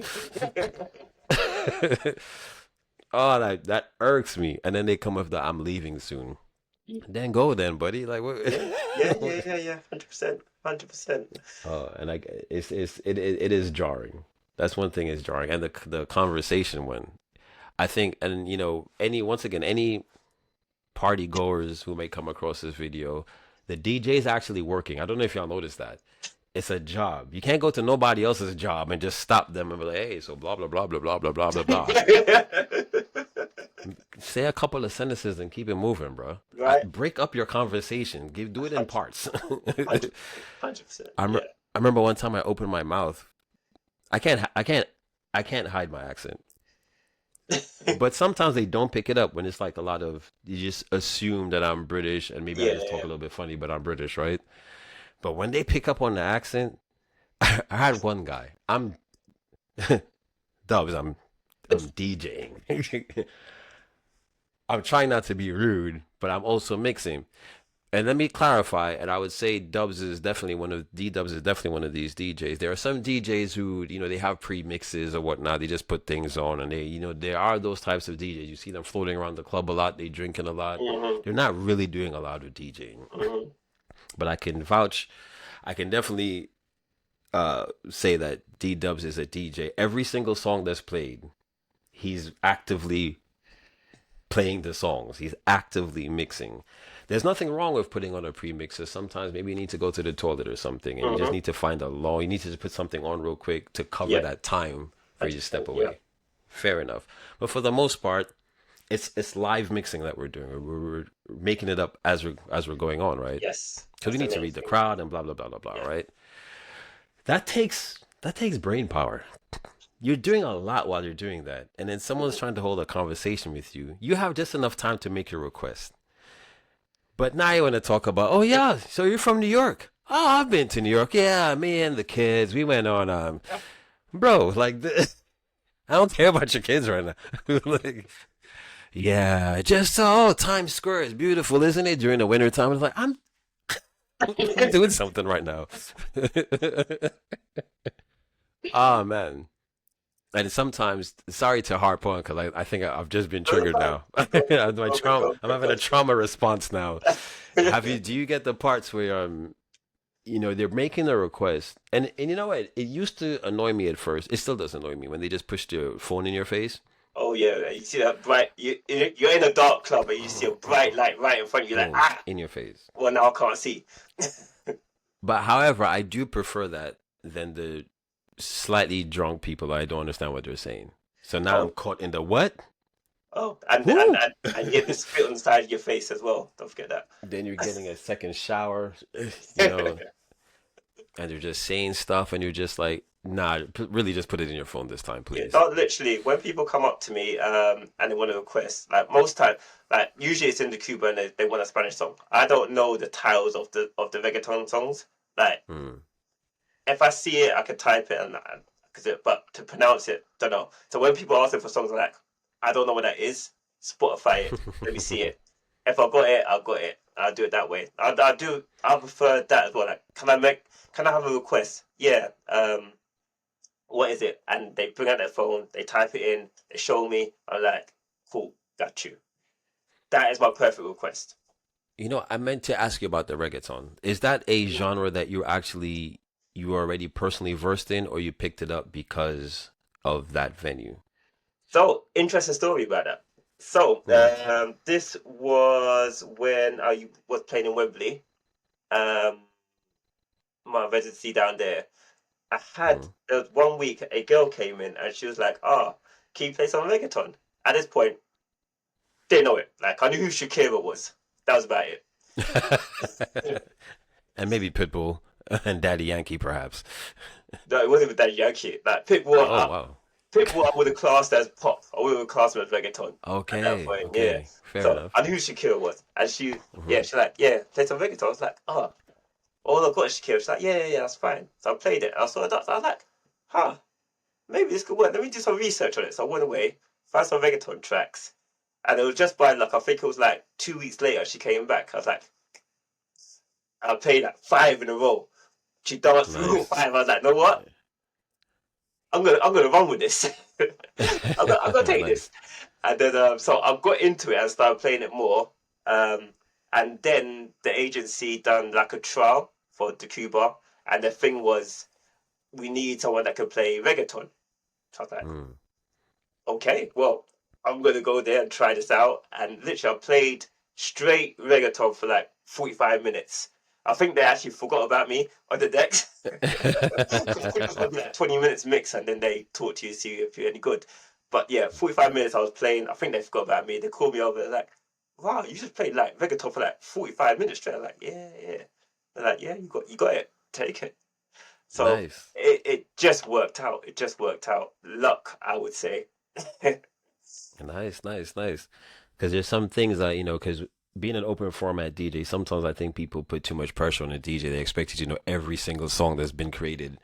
Oh, that irks me. And then they come with the I'm leaving soon. Then go then, buddy. Like what? Yeah, yeah, yeah, yeah, yeah. 100%. 100%. And it is jarring. That's one thing is jarring, and the conversation one. I think, and you know, any party goers who may come across this video, the DJ is actually working. I don't know if y'all noticed that. It's a job. You can't go to nobody else's job and just stop them and be like, hey, so blah blah blah blah blah blah blah blah blah. Say a couple of sentences and keep it moving, bro. Right? Break up your conversation. Do it in 100%. parts. 100%. I, rem- Yeah. I remember one time I opened my mouth. I can't I can't I can't hide my accent. But sometimes they don't pick it up when it's like a lot of you just assume that I'm British and maybe I Yeah, just talk yeah. a little bit funny, but I'm British, right? But when they pick up on the accent, I had one guy. I'm Dubs. I'm DJing. I'm trying not to be rude, but I'm also mixing. And let me clarify, and I would say Dubs is definitely one of these DJs. There are some DJs who, you know, they have pre-mixes or whatnot. They just put things on and there are those types of DJs. You see them floating around the club a lot. They drinking a lot. Hmm. They're not really doing a lot of DJing. Hmm. But I can vouch, I can definitely, say that D Dubs is a DJ. Every single song that's played, he's actively playing the songs. He's actively mixing. There's nothing wrong with putting on a pre-mixer. Sometimes maybe you need to go to the toilet or something, and you just Mm-hmm. need to find a lull. You need to just put something on real quick to cover Yeah, that time for you to step 100%. Yeah. away. Fair enough. But for the most part, it's live mixing that we're doing. We're making it up as we're going on, right? Yes, Because that's we the need to main read the thing. crowd and blah blah blah blah blah, Yeah. right? That takes brain power. You're doing a lot while you're doing that, and then someone's Mhm. trying to hold a conversation with you. You have just enough time to make your request. But now you want to talk about, oh yeah, so you're from New York? Oh, I've been to New York. Yeah, me and the kids, we went on bro, like I don't care about your kids right now. Like, yeah, just oh, Times Square is beautiful, isn't it? During the winter time, it's like I'm doing something right now. Oh man. And sometimes, sorry to harp on, because I think I've just been No, you're triggered fine. now. Go, My go, go, trauma, go, I'm go, having a go. trauma response now. Do you get the parts where they're making a request, and you know what? It used to annoy me at first. It still does annoy me when they just push their phone in your face. Oh yeah, you see that bright. You're in a dark club and you see a bright light right in front of you. Like Boom, ah, in your face. well now I can't see. But however, I do prefer that than the slightly drunk people. I don't understand what they're saying. So now I'm Oh, caught in the what? oh, and and Whoo! and, and you get the spit on the side of your face as well. Don't forget that. Then you're getting a second shower, you know, and they're just saying stuff, and you're just like, nah, really just put it in your phone this time, Yeah, please. not literally. When people come up to me and they want to request, like most time, like usually it's in the Cuba and they want a Spanish song. I don't know the titles of the reggaeton songs. Like Mm. if I see it, I can type it and but to pronounce it, don't know. So when people ask me for songs, I'm like, I don't know what that is. Spotify it. Let me see it. If I got it, I got it. I'll do it that way. I do. I prefer that as well. Like, Can I have a request? Yeah. What is it? And they bring out their phone, they type it in, they show me. I'm like, cool, got you. That is my perfect request. I meant to ask you about the reggaeton. Is that a genre that you already personally versed in, or you picked it up because of that venue? So, interesting story about that. So, Mm. this was when I was playing in Wembley, um, my residency down there. Mm. There was one week a girl came in and she was like, ah, can you play some reggaeton? At this point, didn't know it. Like, I knew who Shakira was. That was about it. And maybe Pitbull and Daddy Yankee, perhaps. No, it wasn't with that Yankee. Like, Oh wow. Pitbull, I would have classed as pop. I would have classed him as reggaeton at that Okay, point. Yeah. okay, fair So enough. I knew who Shakira was, and Hmm. she's like, yeah, play some reggaeton. I was like, oh, all I got is Shakira. She's like, yeah, yeah, yeah, that's fine. So I played it. I saw it. I was like, huh, maybe this could work. Let me do some research on it. So I went away, found some reggaeton tracks, and it was just by like I think it was like 2 weeks later she came back. I was like, I played like five in a row. She danced through all Nice. five. I was like, you know what? I'm gonna run with this. I'm gonna take this. Nice. And then so I got into it and started playing it more. Um, and then the agency done like a trial for the Cuba, and the thing was we need someone that could play reggaeton. So I was like, Mm. okay, well I'm gonna go there and try this out. And literally I played straight reggaeton for like 45 minutes. I think they actually forgot about me on the decks. It was only like 20 minutes mix and then they talk to you, see if you're any good. But yeah, 45 minutes I was playing. I think they forgot about me. They called me over. They're like, wow, you just played like reggaeton for like 45 minutes straight. I'm like, yeah, yeah. They're like, yeah, you got it. Take it. So Nice. it just worked out. It just worked out. Luck, I would say. Nice, nice, nice. Because there's some things that, because being an open format DJ, sometimes I think people put too much pressure on a DJ. They expect you to know every single song that's been created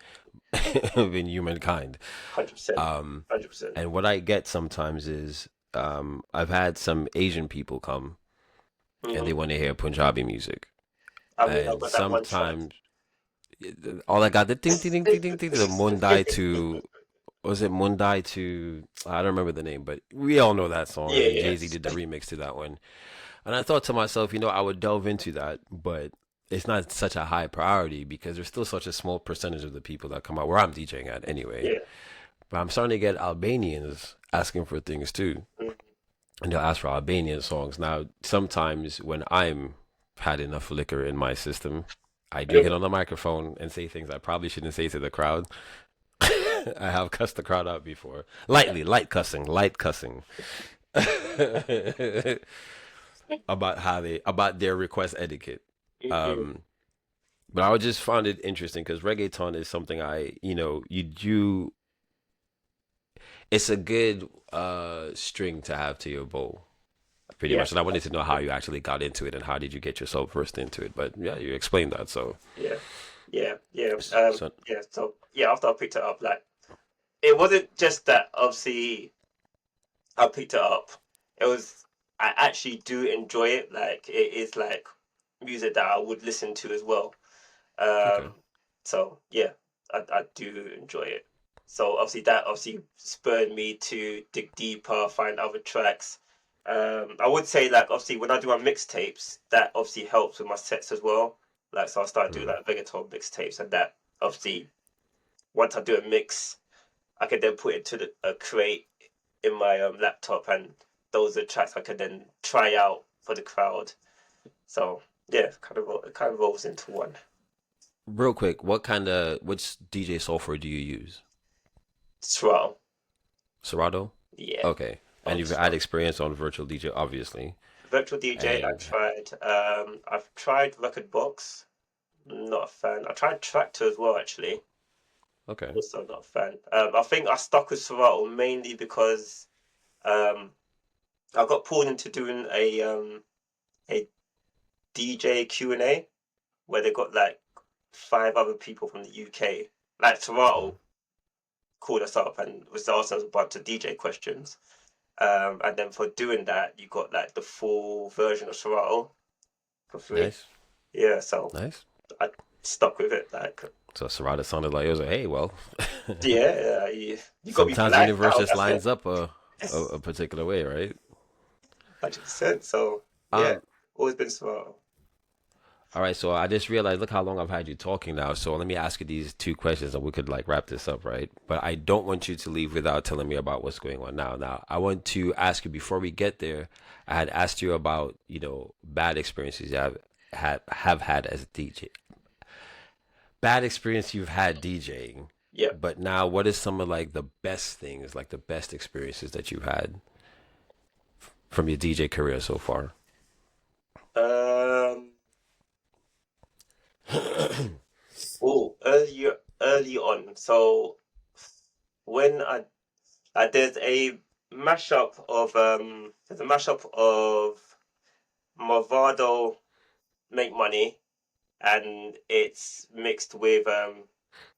in humankind. 100%. Um, 100%. and what I get sometimes is I've had some Asian people come and they Hmm. want to hear Punjabi music. I mean, I've And got that one track. sometimes all I got the ding ding ding ding ding ding the Mundai to was it Mundai to I don't remember the name, but we all know that song, Yeah, and Jay Z yes. did the remix to that one. And I thought to myself, I would delve into that, but it's not such a high priority because there's still such a small percentage of the people that come out where I'm DJing at anyway. Yeah. But I'm starting to get Albanians asking for things too. Mm. And they'll ask for Albanian songs. Now, sometimes when I'm had enough liquor in my system, I do get on the microphone and say things I probably shouldn't say to the crowd. I have cussed the crowd out before. Lightly, light cussing. About about their request etiquette. Mhm. Um, but I just found it interesting because reggaeton is something you do. It's a good string to have to your bow, pretty Yeah. much. And I wanted to know how you actually got into it and how did you get yourself versed into it. But yeah, you explained that. So, Yeah. Yeah. Yeah. so Yeah. So yeah, after I picked it up, like it wasn't just that. Obviously, I picked it up. It was I actually do enjoy it. Like it is like music that I would listen to as well. okay, So yeah, I do enjoy it. So obviously that obviously spurred me to dig deeper, find other tracks. I would say like obviously when I do my mixtapes, that obviously helps with my sets as well. Like so I start doing mm. like reggaeton mixtapes, and that obviously once I do a mix, I can then put it to a crate in my laptop, and those are tracks I can then try out for the crowd. So yeah, it kind of rolls into one. Real quick, which DJ software do you use? Serato. Serato. Yeah. Okay, and On you've had Serato. experience on virtual DJ, obviously, Virtual DJ, I and tried. I've tried Record Box. Not a fan. I tried Tractor as well, actually. okay, Also not a fan. I think I stuck with Serato mainly because um, I got pulled into doing a DJ Q&A where they got like five other people from the UK. Like mm. Serato called us up and was asking us a bunch of DJ questions. And then for doing that, you got like the full version of Serato for free. Nice, Yeah, so nice. I stuck with it. Like, So Serato sounded like it was like, hey, well, yeah, you got me for sometimes the life universe now. just That's it. lines up Yes, a particular way, right? 100%. So yeah, Um, always been smart. all right, so I just realized, look how long I've had you talking now. So let me ask you these two questions, and we could like wrap this up, right? But I don't want you to leave without telling me about what's going on now. Now, I want to ask you before we get there. I had asked you about bad experiences you have had as a DJ, bad experience you've had DJing. Yeah. But now, what is some of like the best things, like the best experiences that you've had from your DJ career so far? Um. Oh, early on. So when there's a mashup of Movado Make Money, and it's mixed with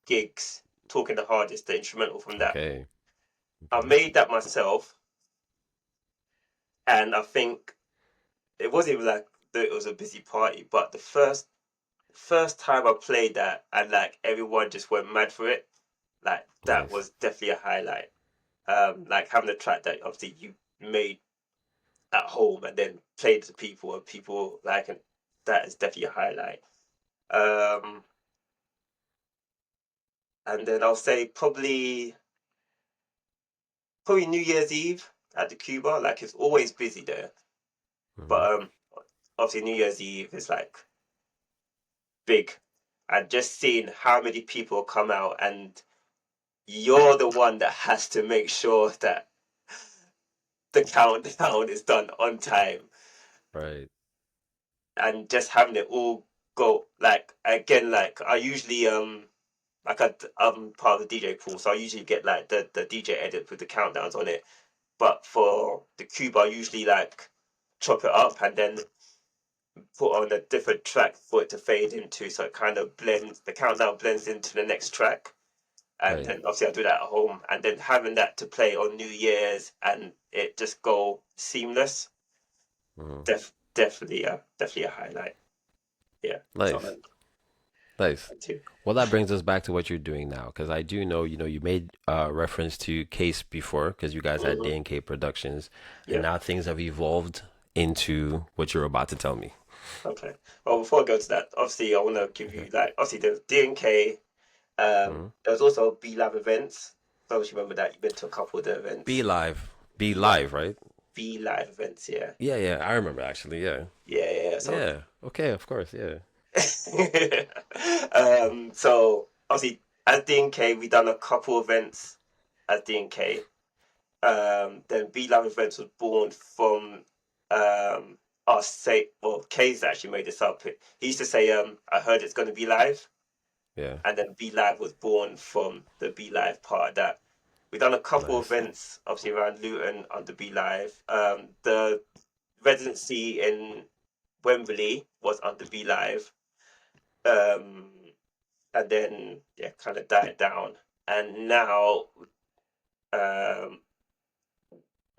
gigs talking the hardest, the instrumental from that. Okay, I okay, made that myself, and I think it wasn't even like that it was a busy party, but the first time I played that and like everyone just went mad for it, like that nice. was definitely a highlight. Like having a track that obviously you made at home and then played to people and people like and that is definitely a highlight. Um, and then I'll say probably New Year's Eve at the Cuba. Like it's always busy there, Hmm. but obviously New Year's Eve is like big, and just seeing how many people come out, and you're the one that has to make sure that the countdown is done on time, Right. and just having it all go like again. Like I usually I'm part of the DJ pool, so I usually get like the DJ edit with the countdowns on it. But for the cube, I usually like chop it up and then put on a different track for it to fade into, so it kind of blends. The countdown blends into the next track, and Right. then obviously I do that at home, and then having that to play on New Year's and it just go seamless. Hmm. Definitely a highlight. Yeah, so Nice. Nice. that too. Well, that brings us back to what you're doing now, because I do know, you made reference to Case before, because you guys had Hmm. D&K Productions, and Yeah. now things have evolved into what you're about to tell me. Okay. Well, before I go to that, obviously I want to give Okay. you like obviously the D&K. Mhm. There was also B Lab events. So obviously remember that you've been to a couple of the Be events. live. Be Yeah, live, right? B Live events. Yeah, Yeah, yeah. I remember actually. Yeah. yeah, yeah. So, Yeah. Okay. Of course. Yeah. so obviously at D&K we done a couple events at D&K. Then B Lab events was born from us say well K's actually made this up. He used to say I heard it's going to be live, Yeah. and then B Live was born from the B Live part of that. We've done a couple of Nice. events, obviously around Luton under B Live. The residency in Wembley was under B Live, um, and then yeah, kind of died down. And um,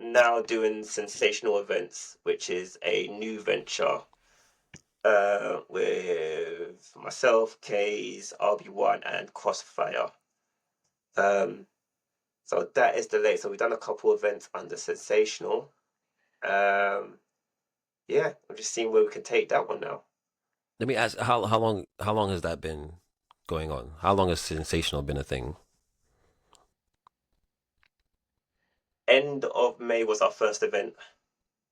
now doing sensational events, which is a new venture with myself, K's, RB1, and Crossfire. Um, So that is the latest. So we've done a couple events under Sensational. Um, yeah, I'm just seeing where we can take that one now. Let me ask how long has that been going on? How long has sensational been a thing? End of May was our first event.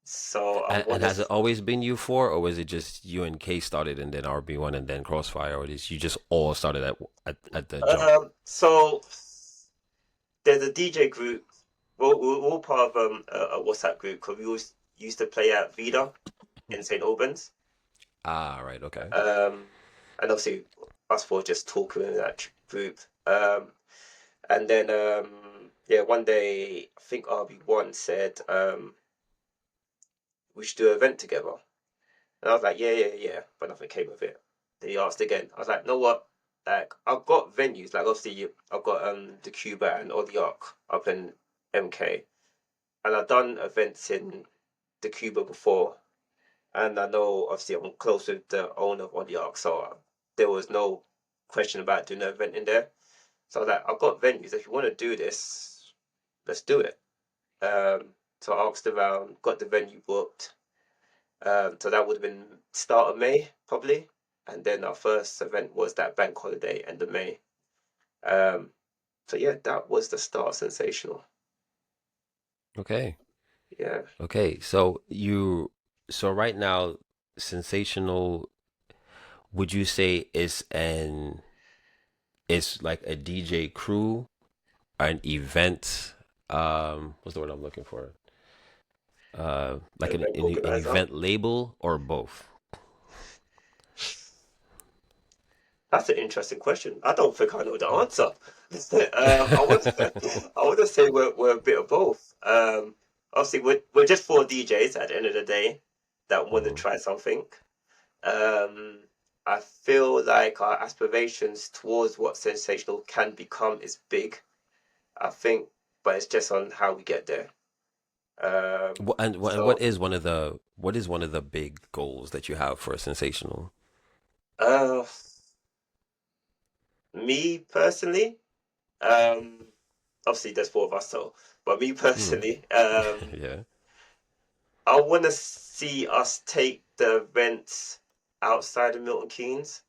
So I And want to. has it always been you four, or was it just you and K started and then RB1 and then Crossfire, or is you just all started at the jump? So there's a DJ group. We're all part of a WhatsApp group because we always used to play at Vida in St. Albans. Ah, right, okay. Um, and obviously us four just talking in that group. And then yeah, one day I think RB1 said we should do an event together. And I was like, yeah, yeah, yeah, but nothing came of it. Then he asked again. I was like, know what? Like, I've got venues. Like, obviously, I've got the Cuba and Odd Ark up in MK, and I've done events in the Cuba before. And I know, obviously, I'm close with the owner of Odd Ark, so there was no question about doing an event in there. So I was like, I've got venues. If you want to do this, let's do it. So I asked around, got the venue booked. So that would have been start of May, probably. And then our first event was that bank holiday, end of May. Um, so yeah, that was the start. Sensational. Okay. Yeah. Okay. So right now, sensational, would you say it's like a DJ crew, an event, what's the word I'm looking for? Like an, Event an organizer. event label or both? That's an interesting question. I don't think I know the answer. I would I would say we're a bit of both. Obviously we're just four DJs at the end of the day that want to Mhm. try something. Um, I feel like our aspirations towards what sensational can become is big. I think, but it's just on how we get there. And So, what is one of the big goals that you have for sensational? uh, me personally, um, obviously there's four of us, so, but me Hmm. personally, Yeah. I want to see us take the events outside of Milton Keynes.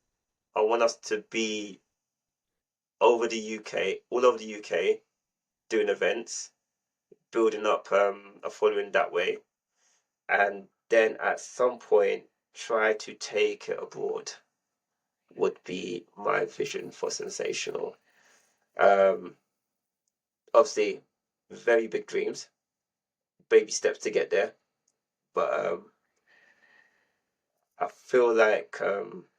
I want us to be over the UK, all over the UK, doing events, building up a following that way, and then at some point try to take it abroad would be my vision for sensational. Um, Obviously, very big dreams, baby steps to get there, but I feel like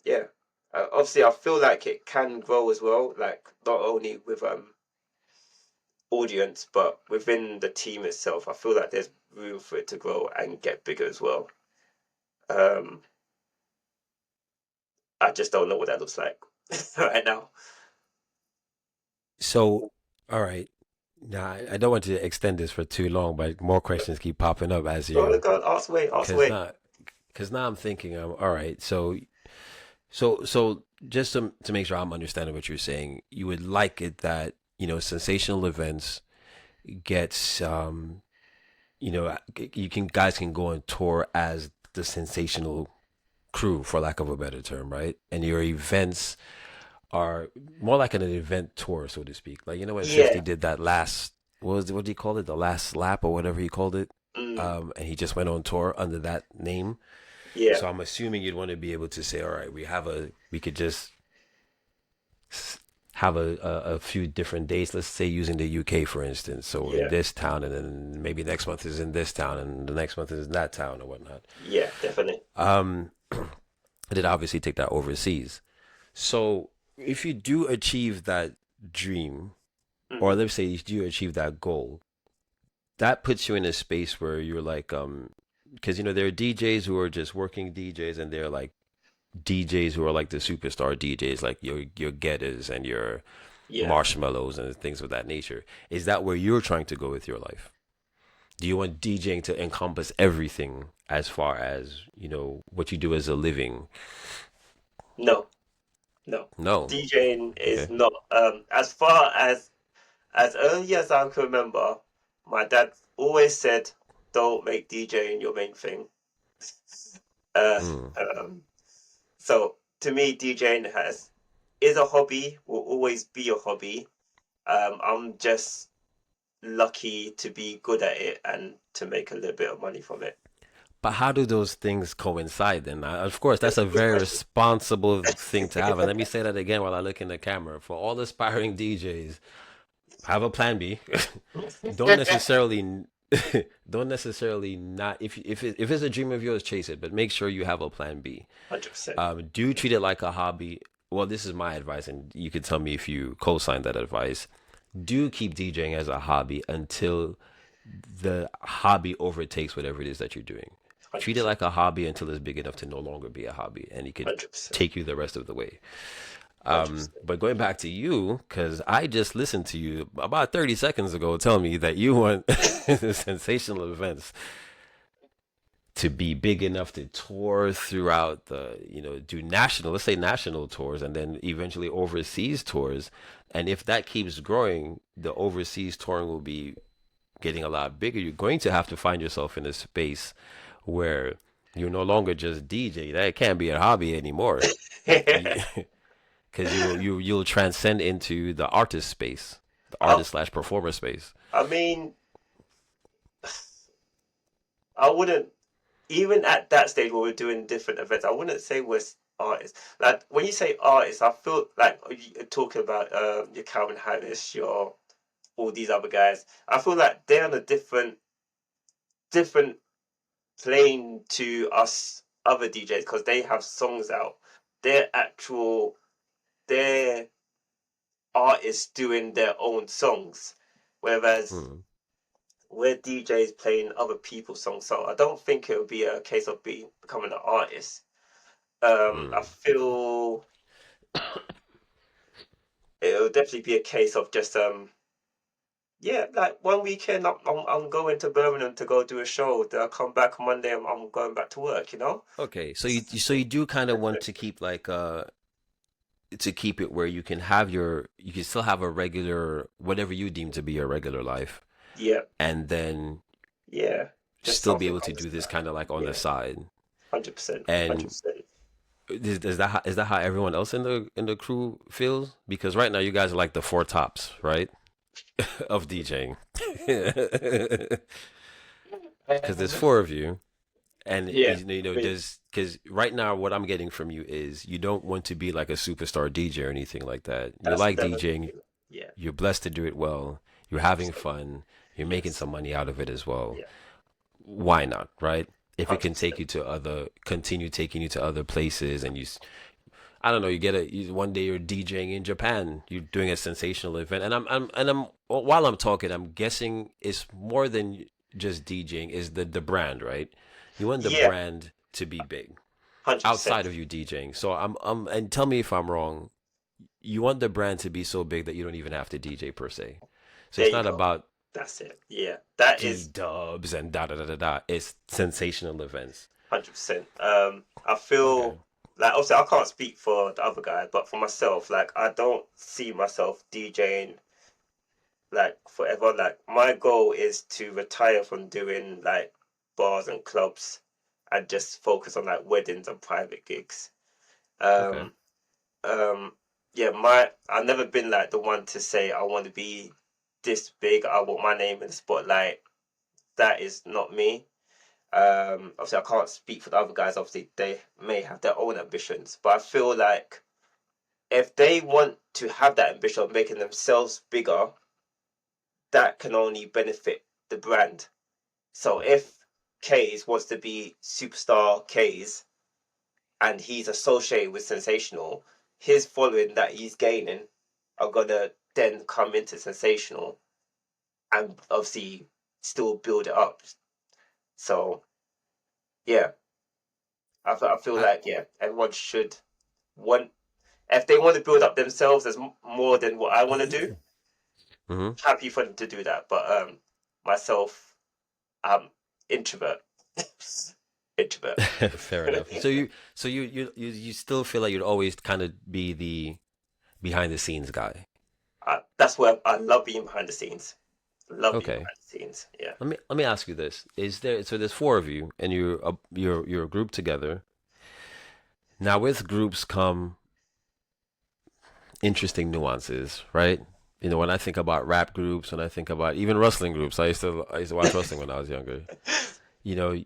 yeah, obviously I feel like it can grow as well, like not only with audience but within the team itself. I feel like there's room for it to grow and get bigger as well. Um, I just don't know what that looks like right now. So, all right. Now, I don't want to extend this for too long, but more questions keep popping up as Go on, you, go on, ask away, ask cause away. now, cause now I'm thinking, all right. So just to make sure I'm understanding what you're saying, you would like it that sensational events gets you can guys can go on tour as the sensational crew, for lack of a better term, right? And your events are more like an event tour, so to speak. Like, you know when 50 Yeah. did that last, what did he call it? The last lap or whatever he called it. Mm, And he just went on tour under that name. yeah. So I'm assuming you'd want to be able to say, all right, we could just have a few different dates. Let's say using the UK for instance. So in Yeah. this town, and then maybe next month is in this town, and the next month is in that town or whatnot. Yeah. Definitely. Um, I did obviously take that overseas. So if you do achieve that dream, or Hmm. let's say you do achieve that goal, that puts you in a space where you're like, because you know there are DJs who are just working DJs, and they're like DJs who are like the superstar DJs, like your Getters and your Yeah. Marshmallows and things of that nature. Is that where you're trying to go with your life? Do you want DJing to encompass everything as far as you know what you do as a living? No. No. No. DJing is Okay. not. As far as early as I can remember, my dad always said, "Don't make DJing your main thing." Uh, Mm. um, so to me, DJing has is a hobby. Will always be a hobby. I'm just lucky to be good at it and to make a little bit of money from it. But how do those things coincide then? Of course, that's That's a a good very question. responsible thing to have. And let me say that again while I look in the camera. For all aspiring DJs, have a plan B. don't necessarily don't necessarily not if it's a dream of yours, chase it, but make sure you have a plan B. 100%. Do treat it like a hobby. Well, this is my advice, and you could tell me if you co-sign that advice. Do keep DJing as a hobby until the hobby overtakes whatever it is that you're doing. Treat it 100%. like a hobby until it's big enough to no longer be a hobby, and it could 100%. take you the rest of the way. 100%. But going back to you, because I just listened to you about 30 seconds ago tell me that you want sensational events to be big enough to tour throughout the, you know, do national, let's say national tours, and then eventually overseas tours. And if that keeps growing, the overseas touring will be getting a lot bigger. You're going to have to find yourself in a space where you're no longer just DJ. That can't be a hobby anymore. Because you'll transcend into the artist space, the I, artist slash performer space. I mean, I wouldn't, even at that stage where we're doing different events, I wouldn't say we're artists. Like, when you say artists, I feel like you're talking about your Calvin Harris, your all these other guys. I feel like they're on a different plane to us other DJs because they have songs out. They're actual, they're artists doing their own songs. Whereas Hmm. we're DJs playing other people's songs. So I don't think it would be a case of becoming an artist. I Hmm. feel it'll definitely be a case of just yeah, like one weekend I'm going to Birmingham to go do a show. Then I come back Monday. I'm going back to work. You know. Okay, so you do kind of want to keep like to keep it where you can have your you can still have a regular whatever you deem to be a regular life, Yeah, and then yeah. Just still be something able to comes do to this that. kind of like on the Yeah, side. 100%, hundred And percent. is that how everyone else in the crew feels? Because right now you guys are like the four tops, right, of DJing. Because there's four of you, and Yeah, you know, me. there's because right now what I'm getting from you is you don't want to be like a superstar DJ or anything like that. You That's like definitely DJing. me. Yeah, You're blessed to do it well. You're having absolutely. fun. You're making Yes. some money out of it as well. Yeah, Why not, right? If it hundred can take percent. you to continue taking you to other places, and I don't know, you get one day you're DJing in Japan, you're doing a sensational event, and while I'm talking, I'm guessing it's more than just DJing, is the brand, right? You want the Yeah, brand to be big 100%. outside of you DJing. So and tell me if I'm wrong. You want the brand to be so big that you don't even have to DJ per se. So There it's you not go. about That's it. Yeah, that G is dubs and da da da da da. It's sensational events. 100%. I Okay. feel like obviously I can't speak for the other guy, but for myself, like I don't see myself DJing like forever. Like my goal is to retire from doing like bars and clubs and just focus on like weddings and private gigs. Okay. Um, um, yeah, I've never been like the one to say I want to be this big. I want my name in the spotlight. That is not me. Obviously, I can't speak for the other guys. Obviously, they may have their own ambitions, but I feel like if they want to have that ambition of making themselves bigger, that can only benefit the brand. So if Kays wants to be superstar Kays and he's associated with Sensational, his following that he's gaining are gonna then come into Sensational and obviously still build it up. So yeah, I feel I like yeah, everyone should want if they want to build up themselves as more than what I want to do. hmm Happy for them to do that, but myself, I'm introvert. Introvert. Fair enough. So you still feel like you'd always kind of be the behind the scenes guy. That's where I love being behind the scenes. Love being Okay. behind the scenes. Yeah. Let me ask you this. Is there so there's four of you and you're grouped together. Now with groups come interesting nuances, right? You know, when I think about rap groups, when I think about even wrestling groups, I used to watch wrestling when I was younger. You know,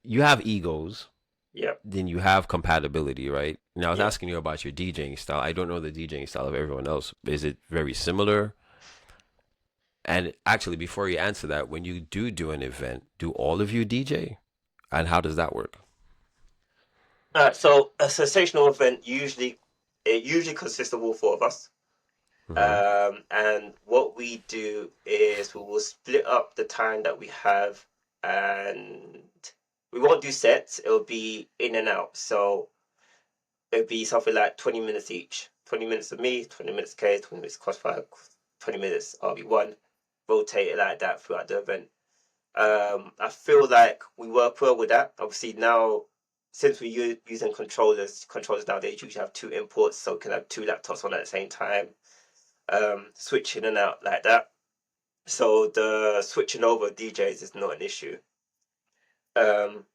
you have egos, Yeah. then you have compatibility, right? Now I was Yeah. asking you about your DJing style. I don't know the DJing style of everyone else. Is it very similar? And actually, before you answer that, when you do an event, do all of you DJ? And how does that work? So a sensational event usually consists of all four of us. Hmm And what we do is we will split up the time that we have, and we won't do sets. It'll be in and out. So it'll be something like 20 minutes each. 20 minutes of me, 20 minutes K, 20 minutes Crossfire, 20 minutes RB1. Rotate it like that throughout the event. I feel like we work well with that. Obviously now, since we're using controllers nowadays usually have two inputs, so we can have two laptops on at the same time. Switch in and out like that. So the switching over DJs is not an issue. Um,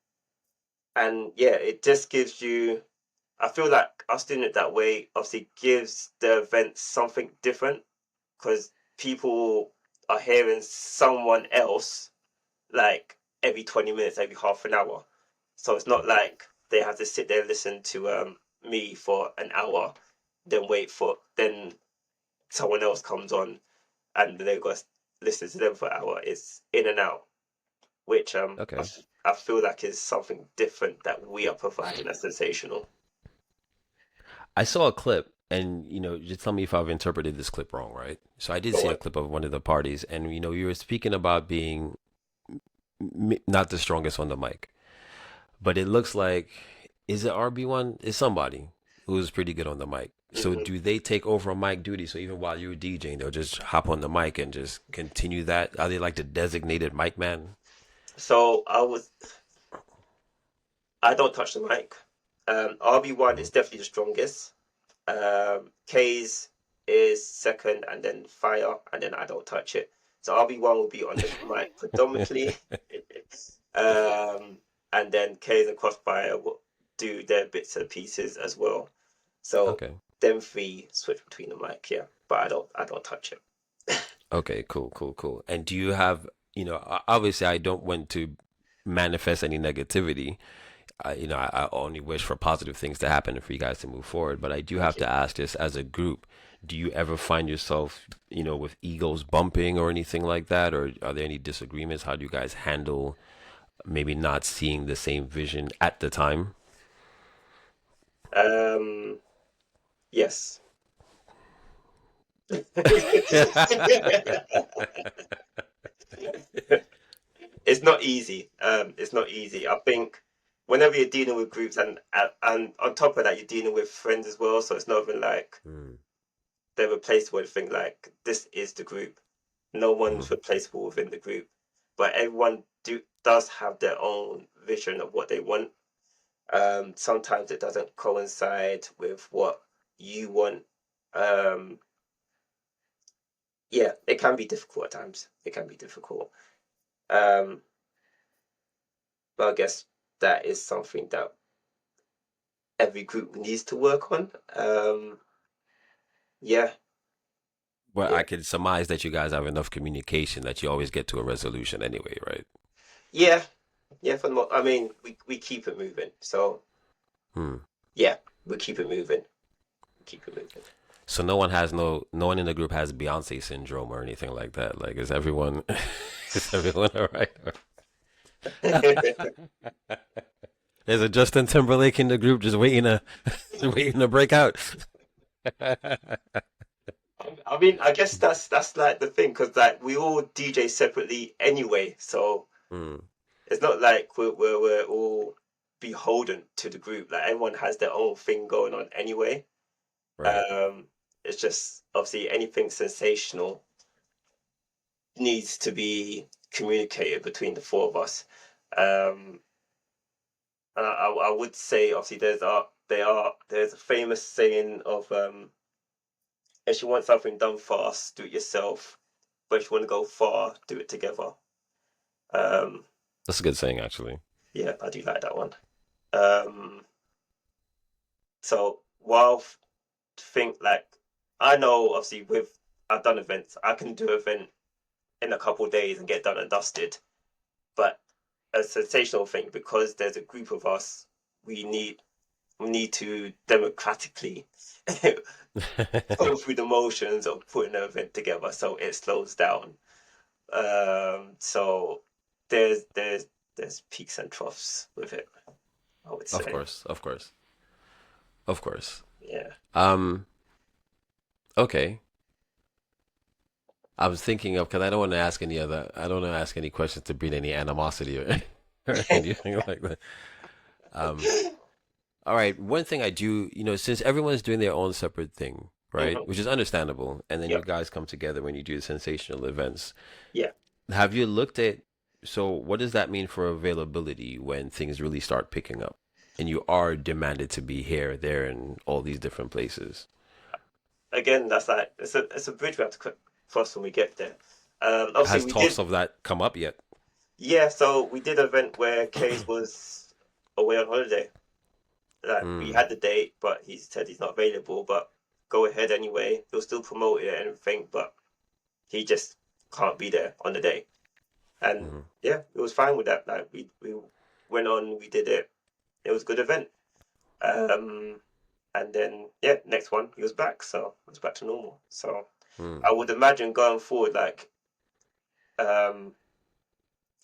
and yeah, it just gives you. I feel like us doing it that way obviously gives the event something different because people are hearing someone else like every 20 minutes, every half an hour. So it's not like they have to sit there and listen to me for an hour, then wait for then someone else comes on and they've got to listen to them for an hour. It's in and out, which Okay. I feel like is something different that we are providing as sensational. I saw a clip, and just tell me if I've interpreted this clip wrong, right? So I did Go see on. a clip of one of the parties, and you were speaking about being not the strongest on the mic, but it looks like is it RB1? Is somebody who's pretty good on the mic. So Hmm. do they take over on mic duty? So even while you're DJing, they'll just hop on the mic and just continue that. Are they like the designated mic man? So I don't touch the mic. RB1 Mhm. is definitely the strongest. K's is second, and then Fire, and then I don't touch it. So RB1 will be on the mic predominantly, um, and then K's and Crossfire will do their bits and pieces as well. So Okay. them three switch between the mic, yeah, but I don't touch it. Okay, cool, cool, cool. And do you have, obviously I don't want to manifest any negativity. I only wish for positive things to happen and for you guys to move forward. But I do Thank have you. to ask this as a group, do you ever find yourself, with egos bumping or anything like that? Or are there any disagreements? How do you guys handle maybe not seeing the same vision at the time? Um, yes. It's not easy. It's not easy. I think whenever you're dealing with groups and on top of that you're dealing with friends as well, so it's not even like Mm, they're replaceable. I think like this is the group. No one's mhm. replaceable within the group, but everyone does have their own vision of what they want. Sometimes it doesn't coincide with what you want. Um, yeah, it can be difficult at times. It can be difficult. Um, but I guess that is something that every group needs to work on. Yeah, Well, I yeah, could surmise that you guys have enough communication that you always get to a resolution anyway, right? yeah, yeah. For the I mean, we keep it moving. So Hmm. yeah, we keep it moving. Keep it moving. So no one in the group has Beyonce syndrome or anything like that. Like, is everyone is everyone all right? There's a Justin Timberlake in the group just waiting to waiting to break out. I mean, I guess that's like the thing because like we all DJ separately anyway, so Hmm. it's not like we're all beholden to the group. Like everyone has their own thing going on anyway. Right. Um, it's just obviously anything sensational needs to be communicated between the four of us. Um, and I would say obviously there's a famous saying of if you want something done fast, do it yourself. But if you want to go far, do it together. Um, That's a good saying, actually. yeah, I do like that one. Um, so while think like I know obviously with I've done events, I can do an event in a couple of days and get done and dusted. But a sensational thing because there's a group of us, we need we need to democratically go through the motions of putting an event together so it slows down. So there's there's there's peaks and troughs with it, I would Of say. course, of course, of course. Yeah. Um. Okay. I was thinking of because I don't want to ask any other. I don't want to ask any questions to breed any animosity or, or anything like that. Um. All right. One thing I do, since everyone's doing their own separate thing, right, Hmm. which is understandable, and then you Yep. guys come together when you do sensational events. Yeah. Have you looked at, so what does that mean for availability when things really start picking up and you are demanded to be here, there, and all these different places? Again, that's like it's a bridge we have to cross when we get there. Obviously Has we talks did. of that come up yet? Yeah, so we did an event where Case was away on holiday. Like we Hmm. had the date, but he said he's not available. But go ahead anyway. He'll still promote it and everything, but he just can't be there on the day. And Hmm. yeah, it was fine with that. Like we went on, we did it. It was a good event. Um, and then yeah, next one he was back, so it was back to normal. So Hmm. I would imagine going forward, like um,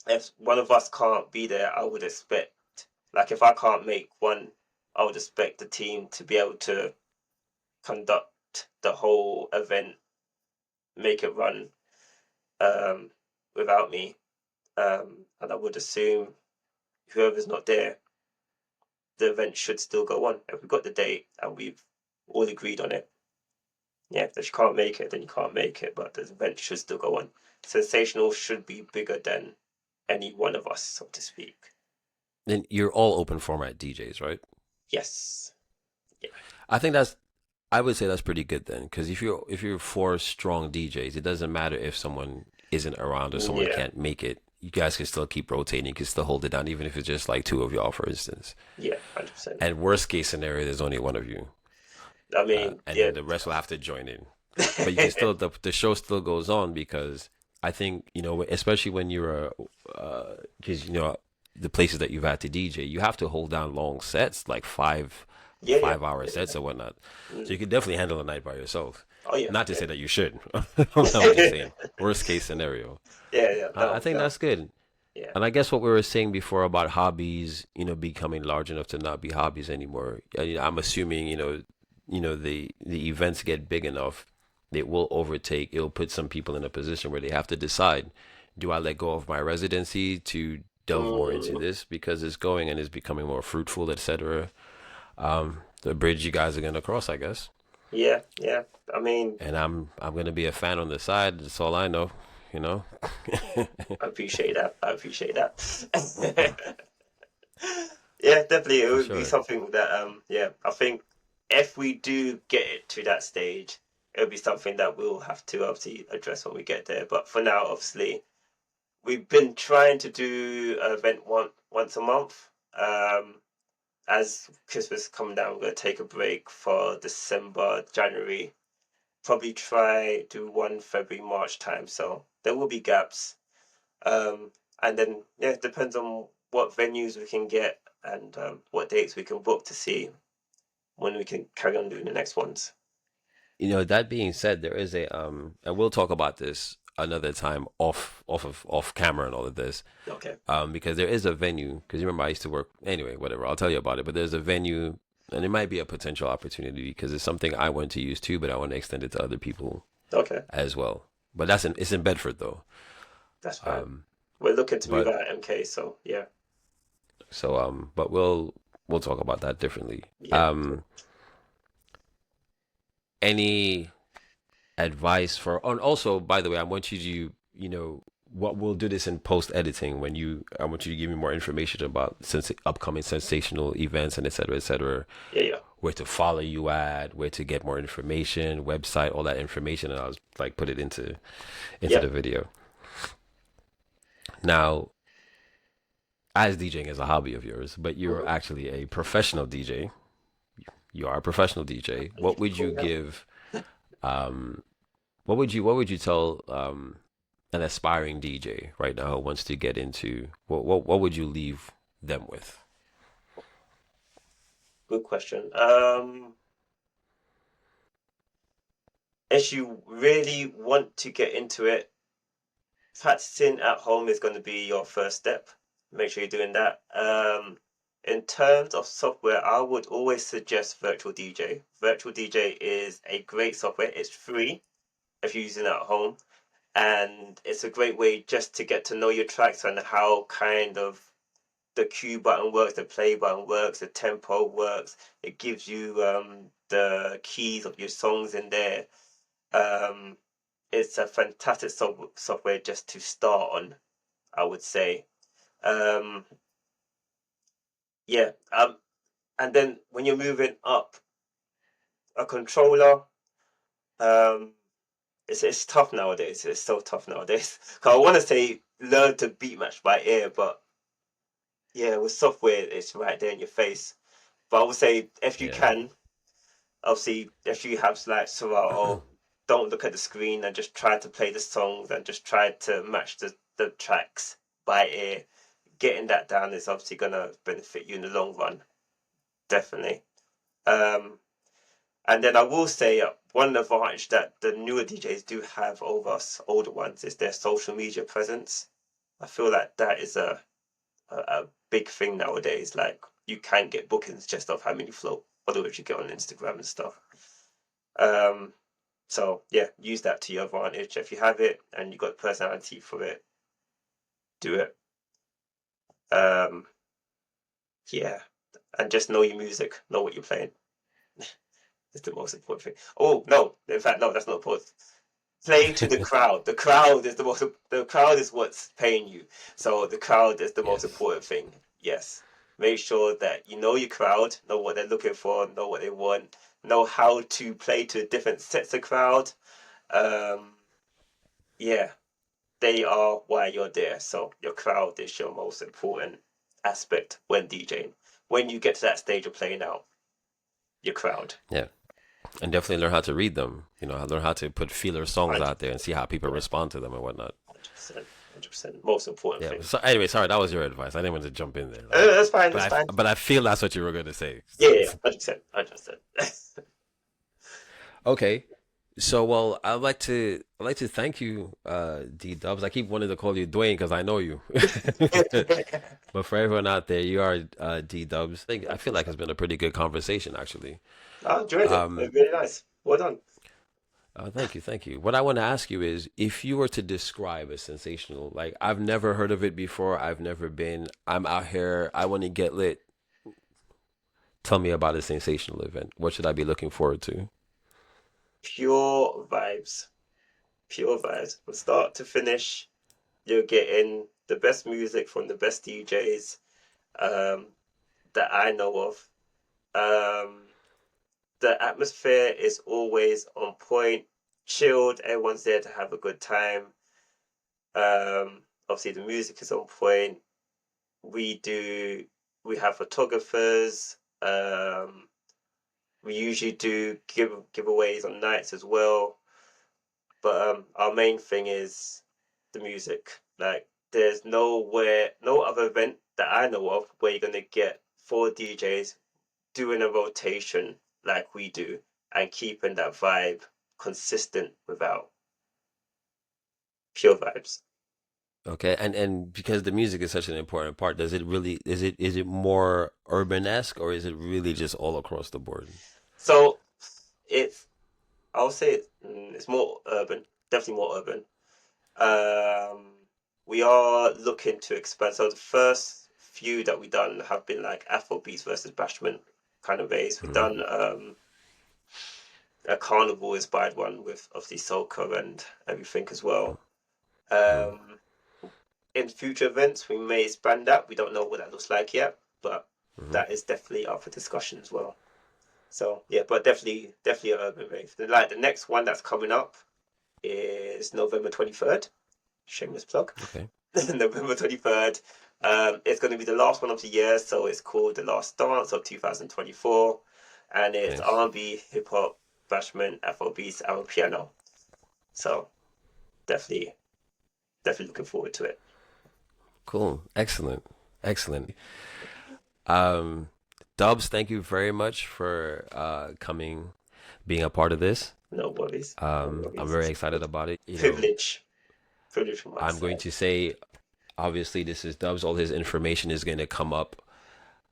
if one of us can't be there, I would expect, like, if I can't make one, I would expect the team to be able to conduct the whole event, make it run um, without me. And I would assume whoever's not there, the event should still go on. If we've got the date and we've all agreed on it, yeah, if you can't make it, then you can't make it, but the event should still go on. Sensational should be bigger than any one of us, so to speak. Then you're all open format DJs, right? Yes. Yeah. I think I would say that's pretty good then, because if you're four strong DJs, it doesn't matter if someone isn't around or someone Yeah. can't make it. You guys can still keep rotating. You can still hold it down, even if it's just like two of y'all, for instance. Yeah. 100%. And worst case scenario, there's only one of you, I mean, and yeah. then the rest will have to join in. But you can still the show still goes on because I think especially when you're because the places that you've had to DJ, you have to hold down long sets like five Yeah, yeah. 5 hour sets or whatnot. So Mm. you could definitely handle a night by yourself. Oh, yeah. Not to Yeah. say that you should. I'm just saying worst case scenario. Yeah, yeah. I No, think no. that's good. Yeah. And I guess what we were saying before about hobbies, becoming large enough to not be hobbies anymore. I'm assuming, the events get big enough, it will overtake. It'll put some people in a position where they have to decide: do I let go of my residency to delve more into Mm. this because it's going and it's becoming more fruitful, etc. The bridge you guys are gonna cross, I guess. Yeah, yeah. I mean, And I'm gonna be a fan on the side. That's all I know, you know. I appreciate that. I appreciate that. Yeah, definitely. It For would be sure. something that, yeah, I think if we do get it to that stage, it'll be something that we'll have to obviously address when we get there. But for now, obviously, we've been trying to do an event once a month. As Christmas come down, we're gonna take a break for December, January. Probably try do one February, March time. So there will be gaps. Um, and then yeah, it depends on what venues we can get and what dates we can book to see when we can carry on doing the next ones. That being said, there is and we'll talk about this another time off camera and all of this. Okay. Because there is a venue. Because you remember I used to work anyway. Whatever, I'll tell you about it. But there's a venue, and it might be a potential opportunity because it's something I want to use too, but I want to extend it to other people Okay. as well. But it's in Bedford though. That's fine. Um, We're looking to move but out of MK, so yeah. but we'll talk about that differently. Yeah. Any advice for? Oh, and also, by the way, I want you to what we'll do this in post editing when I want you to give me more information about upcoming sensational events and et cetera, Yeah, yeah. where to follow you at, where to get more information, website, all that information, and I was like put it into Yeah. the video. Now, as DJing is a hobby of yours, but you're Mm-hmm. actually a professional DJ. You are a professional DJ. What would you Yeah. give? Um, what would you tell an aspiring DJ right now who wants to get into what would you leave them with? Good question. If you really want to get into it, practicing at home is going to be your first step. Make sure you're doing that. In terms of software, I would always suggest Virtual DJ. Virtual DJ is a great software. It's free if you're using it at home, and it's a great way just to get to know your tracks and how kind of the cue button works, the play button works, the tempo works. It gives you the keys of your songs in there. Um, it's a fantastic software just to start on, I would say. Um, yeah. And then when you're moving up a controller, um, it's tough nowadays. It's so tough nowadays. 'Cause I want to say learn to beat match by ear, but yeah, with software, it's right there in your face. But I would say if you Yeah. can, obviously, if you have like Serato, don't look at the screen and just try to play the songs and just try to match the tracks by ear. Getting that down is obviously gonna benefit you in the long run, definitely. Um, and then I will say one advantage that the newer DJs do have over us older ones is their social media presence. I feel like that is a big thing nowadays. Like you can get bookings just off how many followers you get on Instagram and stuff. Um, so yeah, use that to your advantage. If you have it and you got personality for it, do it. Um, yeah, and just know your music, know what you're playing. It's the most important thing. Oh no, in fact, no, that's not important. Play to the crowd. The crowd is the most. The crowd is what's paying you. So the crowd is the most Yes. important thing. Yes, make sure that you know your crowd, know what they're looking for, know what they want, know how to play to different sets of crowd. Um, yeah, they are why you're there. So your crowd is your most important aspect when DJing. When you get to that stage of playing out, your crowd. Yeah. And definitely learn how to read them. Learn how to put feeler songs 100, out there and see how people yeah, respond to them and whatnot. 100%, 100%. Most important Yeah. thing. So anyway, sorry, that was your advice. I didn't want to jump in there. That's fine. But That's fine. I feel that's what you were going to say. Yeah, yeah, 100%, 100%. Okay. So well, I'd like to thank you, D Dubs. I keep wanting to call you Dwayne because I know you. But for everyone out there, you are D Dubs. I feel like it's been a pretty good conversation actually. I enjoyed it. Um, It was really nice. Well done. Thank you, thank you. What I want to ask you is, if you were to describe a sensational, like I've never heard of it before, I've never been, I'm out here, I want to get lit. Tell me about a sensational event. What should I be looking forward to? Pure vibes. Pure vibes. From start to finish, you're getting the best music from the best DJs that I know of. Um, the atmosphere is always on point, chilled. Everyone's there to have a good time. Obviously, the music is on point. We do. we have photographers. We usually do giveaways on nights as well. But our main thing is the music. Like, there's no other event that I know of where you're gonna get four DJs doing a rotation like we do and keeping that vibe consistent without pure vibes. Okay, and because the music is such an important part, does it really is it more urban-esque or is it really just all across the board? So it's I'll say it's more urban, definitely more urban. Um, we are looking to expand. So the first few that we done have been like Afrobeats versus Bashment kind of ways. We've Hmm. done a carnival inspired one with obviously soca and everything as well. Hmm. Um, in future events, we may expand that. We don't know what that looks like yet, but Hmm. that is definitely up for discussion as well. So yeah, but definitely an urban rave. Like the next one that's coming up is November 23rd. Shameless plug. Okay. November 23rd. It's going to be the last one of the year, so it's called The Last Dance of 2024, and it's Nice. R&B, hip hop, bashment, Afrobeats, and piano. So definitely, definitely looking forward to it. Cool. Excellent. Excellent. Um, Dubs, thank you very much for coming, being a part of this. No worries, no I'm worries. very excited about it. Privilege, privilege from my I'm going side. to say, obviously, this is Dubs. All his information is going to come up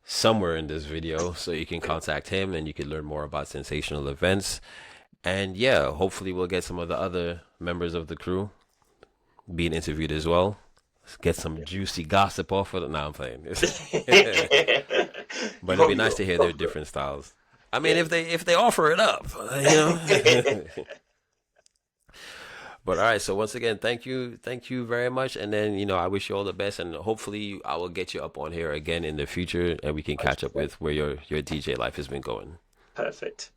somewhere in this video, so you can contact him and you can learn more about sensational events. And yeah, hopefully, we'll get some of the other members of the crew being interviewed as well. Get some juicy gossip off of it. Now I'm playing. But You it'd be probably nice will, to hear their probably will. different styles. I mean, Yeah. if they offer it up, you know. But all right, so once again, thank you very much, and then I wish you all the best, and hopefully I will get you up on here again in the future, and we can catch up 100%. with where your DJ life has been going. Perfect.